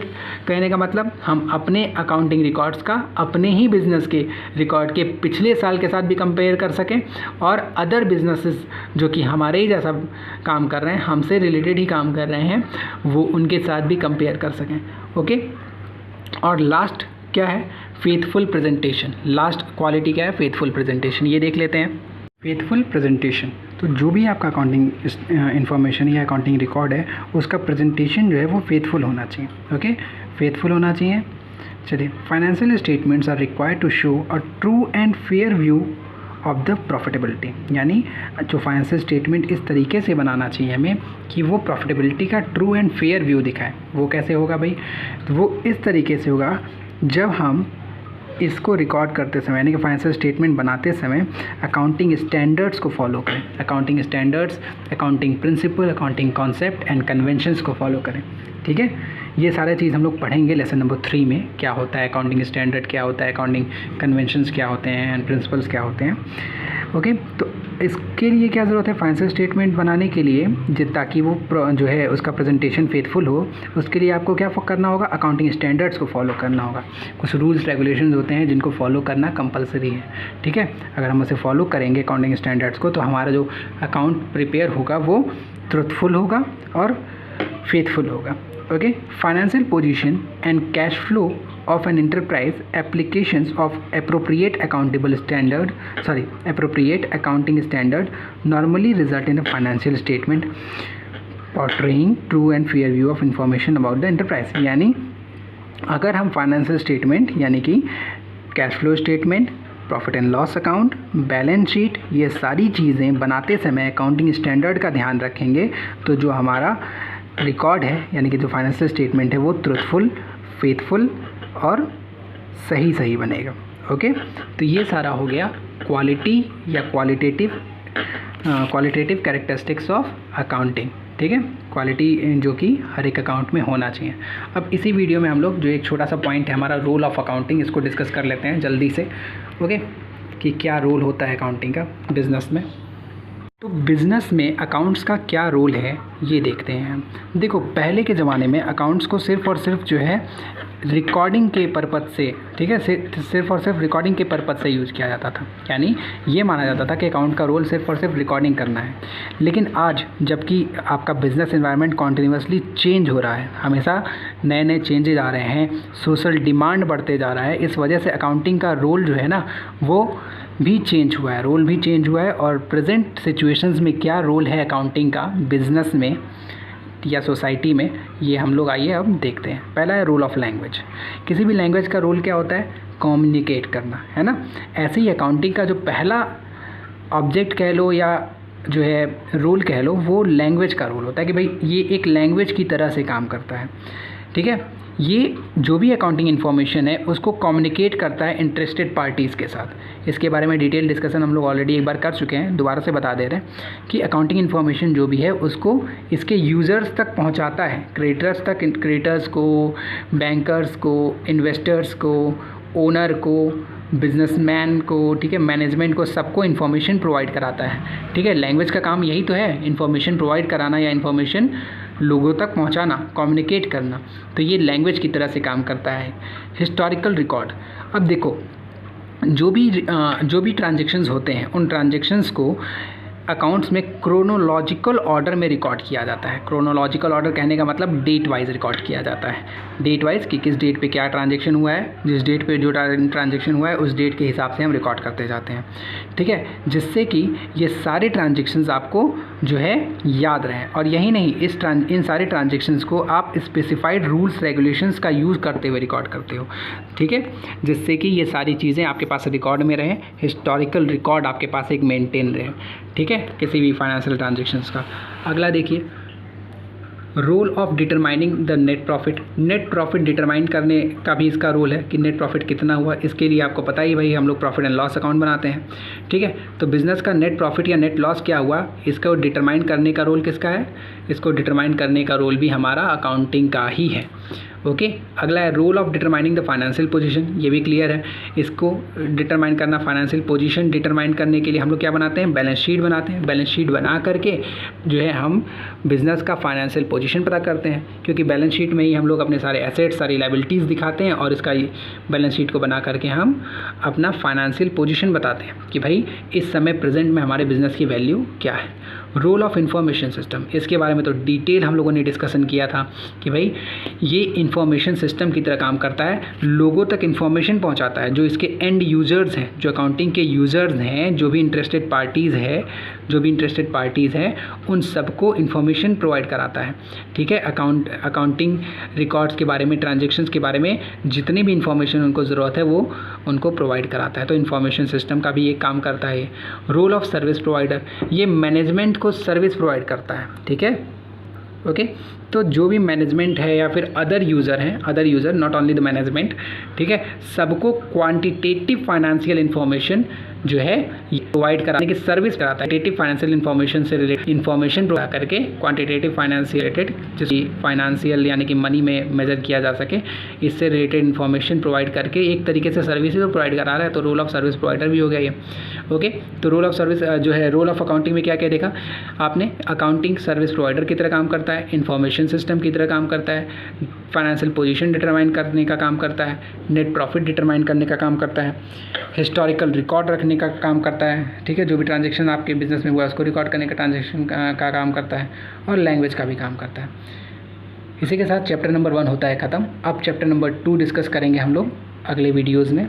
कहने का मतलब हम अपने अकाउंटिंग रिकॉर्ड्स का अपने ही बिजनेस के रिकॉर्ड के पिछले साल के साथ भी कंपेयर कर सकें, और अदर बिजनेसेस जो कि हमारे ही जैसा काम कर रहे हैं, हमसे रिलेटेड ही काम कर रहे हैं, वो उनके साथ भी कंपेयर कर सकें। ओके, और लास्ट क्या है, फेथफुल प्रेजेंटेशन। लास्ट क्वालिटी क्या है, फेथफुल प्रेजेंटेशन। ये देख लेते हैं। फेथफुल प्रेजेंटेशन, तो जो भी आपका अकाउंटिंग इन्फॉर्मेशन या अकाउंटिंग रिकॉर्ड है, उसका प्रेजेंटेशन जो है वो फेथफुल होना चाहिए। ओके, फेथफुल होना चाहिए। चलिए, financial statements are required to show a true and fair view of the profitability. यानी जो फाइनेंशियल स्टेटमेंट इस तरीके से बनाना चाहिए हमें कि वो प्रॉफिटेबिलिटी का ट्रू एंड फेयर व्यू दिखाए। वो कैसे होगा भाई, तो वो इस तरीके से होगा जब हम इसको रिकॉर्ड करते समय, यानी कि फाइनेंशियल स्टेटमेंट बनाते समय अकाउंटिंग स्टैंडर्ड्स को फॉलो करें। Accounting standards, accounting principle, accounting concept and conventions को फॉलो करें, ठीक है। ये सारे चीज़ हम लोग पढ़ेंगे लेसन नंबर 3 में, क्या होता है अकाउंटिंग स्टैंडर्ड, क्या होता है अकाउंटिंग कन्वेंशंस, क्या होते हैं एंड प्रिंसिपल्स क्या होते हैं। ओके, तो इसके लिए क्या ज़रूरत है, फाइनेंशियल स्टेटमेंट बनाने के लिए ताकि वो जो है उसका प्रेजेंटेशन फेथफुल हो, उसके लिए आपको क्या करना होगा, अकाउंटिंग स्टैंडर्ड्स को फॉलो करना होगा। कुछ रूल्स रेगुलेशंस होते हैं जिनको फॉलो करना कंपलसरी है, ठीक है। अगर हम उसे फॉलो करेंगे अकाउंटिंग स्टैंडर्ड्स को, तो हमारा जो अकाउंट प्रिपेयर होगा वो ट्रुथफुल होगा और फेथफुल होगा। Okay, financial position and cash flow of an enterprise, applications of appropriate accounting standard normally result in a financial statement portraying true and fair view of information about the enterprise। यानी अगर हम financial statement यानी कि cash flow statement, profit and loss account, balance sheet, ये सारी चीज़ें बनाते समय अकाउंटिंग स्टैंडर्ड का ध्यान रखेंगे, तो जो हमारा रिकॉर्ड है यानी कि जो फाइनेंशियल स्टेटमेंट है वो ट्रुथफुल, फेथफुल और सही बनेगा। ओके, तो ये सारा हो गया क्वालिटी या क्वालिटेटिव कैरेक्टरिस्टिक्स ऑफ अकाउंटिंग, ठीक है। क्वालिटी जो कि हर एक अकाउंट में होना चाहिए। अब इसी वीडियो में हम लोग जो एक छोटा सा पॉइंट है हमारा रोल ऑफ अकाउंटिंग, इसको डिस्कस कर लेते हैं जल्दी से। ओके, कि क्या रोल होता है अकाउंटिंग का बिज़नेस में। तो बिज़नेस में अकाउंट्स का क्या रोल है ये देखते हैं। देखो, पहले के ज़माने में अकाउंट्स को सिर्फ़ और सिर्फ जो है रिकॉर्डिंग के पर्पज़ से, ठीक है, सिर्फ और सिर्फ रिकॉर्डिंग के पर्पज़ से यूज़ किया जाता था। यानी ये माना जाता था कि अकाउंट का रोल सिर्फ और सिर्फ रिकॉर्डिंग करना है। लेकिन आज जबकि आपका बिज़नेस एनवायरनमेंट कॉन्टिन्यूसली चेंज हो रहा है, हमेशा नए नए चेंजेज आ रहे हैं, सोशल डिमांड बढ़ते जा रहा है, इस वजह से अकाउंटिंग का रोल जो है ना वो भी चेंज हुआ है, रोल भी चेंज हुआ है। और प्रेजेंट सिचुएशंस में क्या रोल है अकाउंटिंग का बिज़नेस में या सोसाइटी में, ये हम लोग आइए अब देखते हैं। पहला है रोल ऑफ लैंग्वेज। किसी भी लैंग्वेज का रोल क्या होता है, कम्युनिकेट करना, है ना। ऐसे ही अकाउंटिंग का जो पहला ऑब्जेक्ट कह लो या जो है रोल कह लो, वो लैंग्वेज का रोल होता है कि भाई ये एक लैंग्वेज की तरह से काम करता है, ठीक है। ये जो भी अकाउंटिंग इन्फॉर्मेशन है उसको कम्युनिकेट करता है इंटरेस्टेड पार्टीज़ के साथ। इसके बारे में डिटेल डिस्कशन हम लोग ऑलरेडी एक बार कर चुके हैं, दोबारा से बता दे रहे हैं कि अकाउंटिंग इन्फॉर्मेशन जो भी है उसको इसके यूज़र्स तक पहुंचाता है, क्रिएटर्स तक, क्रिएटर्स को, बैंकर्स को, इन्वेस्टर्स को, ओनर को, बिजनेसमैन को, ठीक है, मैनेजमेंट को, सबको इन्फॉर्मेशन प्रोवाइड कराता है, ठीक है। लैंग्वेज का काम यही तो है, इन्फॉर्मेशन प्रोवाइड कराना या इन्फॉर्मेशन लोगों तक पहुंचाना, कम्युनिकेट करना। तो ये लैंग्वेज की तरह से काम करता है। हिस्टोरिकल रिकॉर्ड, अब देखो जो भी ट्रांजेक्शन्स होते हैं उन ट्रांजेक्शन्स को अकाउंट्स में क्रोनोलॉजिकल ऑर्डर में रिकॉर्ड किया जाता है। क्रोनोलॉजिकल ऑर्डर कहने का मतलब डेट वाइज रिकॉर्ड किया जाता है, डेट वाइज कि किस डेट पे क्या ट्रांजेक्शन हुआ है, जिस डेट पे जो ट्रांजेक्शन हुआ है उस डेट के हिसाब से हम रिकॉर्ड करते जाते हैं, ठीक है, जिससे कि ये सारे ट्रांजेक्शन्स आपको जो है याद रहें। और यही नहीं, इन सारे ट्रांजेक्शन्स को आप स्पेसिफाइड रूल्स रेगुलेशंस का यूज़ करते हुए रिकॉर्ड करते हो, ठीक है, जिससे कि ये सारी चीज़ें आपके पास रिकॉर्ड में रहें, हिस्टोरिकल रिकॉर्ड आपके पास एक मेंटेन रहे, ठीक है, किसी भी फाइनेंशियल ट्रांजेक्शन्स का। अगला देखिए, role of determining the net profit. Net profit determine करने का भी इसका रोल है कि नेट प्रॉफिट कितना हुआ। इसके लिए आपको पता ही भाई हम लोग प्रॉफिट एंड लॉस अकाउंट बनाते हैं, ठीक है। तो बिज़नेस का नेट प्रॉफिट या नेट लॉस क्या हुआ, इसको डिटरमाइन करने का रोल किसका है? इसको डिटरमाइन करने का रोल भी हमारा अकाउंटिंग का ही है, ओके। अगला है role of determining the financial position, ये भी क्लियर है। इसको डिटरमाइन करना, फाइनेंशियल पोजीशन डिटरमाइन करने के लिए हम लोग क्या बनाते हैं? बैलेंस शीट बनाते हैं। बैलेंस शीट बना करके जो है हम बिज़नेस का फाइनेंशियल पोजीशन पता करते हैं, क्योंकि बैलेंस शीट में ही हम लोग अपने सारे एसेट्स, सारी लायबिलिटीज़ दिखाते हैं और इसका बैलेंस शीट को बना करके हम अपना फाइनेंशियल पोजीशन बताते हैं कि भाई इस समय प्रेजेंट में हमारे बिज़नेस की वैल्यू क्या है। रोल ऑफ इंफॉर्मेशन सिस्टम, इसके बारे में तो डिटेल हम लोगों ने डिस्कशन किया था कि भाई ये इंफॉर्मेशन सिस्टम की तरह काम करता है, लोगों तक इंफॉर्मेशन पहुंचाता है, जो इसके एंड यूज़र्स हैं, जो अकाउंटिंग के यूज़र्स हैं, जो भी इंटरेस्टेड पार्टीज़ हैं उन सबको इंफॉर्मेशन प्रोवाइड कराता है, ठीक है। अकाउंटिंग रिकॉर्ड्स के बारे में, ट्रांजेक्शन्स के बारे में जितनी भी इंफॉर्मेशन उनको ज़रूरत है वो उनको प्रोवाइड कराता है। तो इंफॉर्मेशन सिस्टम का भी एक काम करता है। रोल ऑफ सर्विस प्रोवाइडर, ये मैनेजमेंट को सर्विस प्रोवाइड करता है, ठीक है, ओके। तो जो भी मैनेजमेंट है या फिर other user, not only the management, ठीक है, सबको क्वांटिटेटिव फाइनेंशियल इन्फॉर्मेशन जो है प्रोवाइड कराने की सर्विस कराता है। क्वांटिटेटिव फाइनेंशियल इन्फॉर्मेशन से रिलेटेड इन्फॉर्मेशन प्रोवाइड करके, क्वांटिटेटिव फाइनेंस से रिलेटेड, जिसकी फाइनेंशियल यानी कि मनी में मेजर किया जा सके, इससे रिलेटेड इन्फॉर्मेशन प्रोवाइड करके एक तरीके से सर्विसेज को प्रोवाइड करा रहा है। तो रोल ऑफ सर्विस प्रोवाइडर भी हो गया ये, ओके। तो रोल ऑफ सर्विस जो है, रोल ऑफ अकाउंटिंग में क्या क्या देखा आपने? अकाउंटिंग सर्विस प्रोवाइडर की तरह काम करता है, इन्फॉर्मेशन सिस्टम की तरह काम करता है, फाइनेंशियल पोजीशन डिटरमाइन करने का काम करता है, नेट प्रॉफिट डिटरमाइन करने का काम करता है, हिस्टोरिकल रिकॉर्ड रखने का काम करता है, ठीक है, जो भी ट्रांजैक्शन आपके बिजनेस में हुआ उसको रिकॉर्ड करने का ट्रांजैक्शन का काम करता है, और लैंग्वेज का भी काम करता है। इसी के साथ चैप्टर नंबर 1 होता है ख़त्म। अब चैप्टर नंबर 2 डिस्कस करेंगे हम लोग अगले वीडियोज़ में।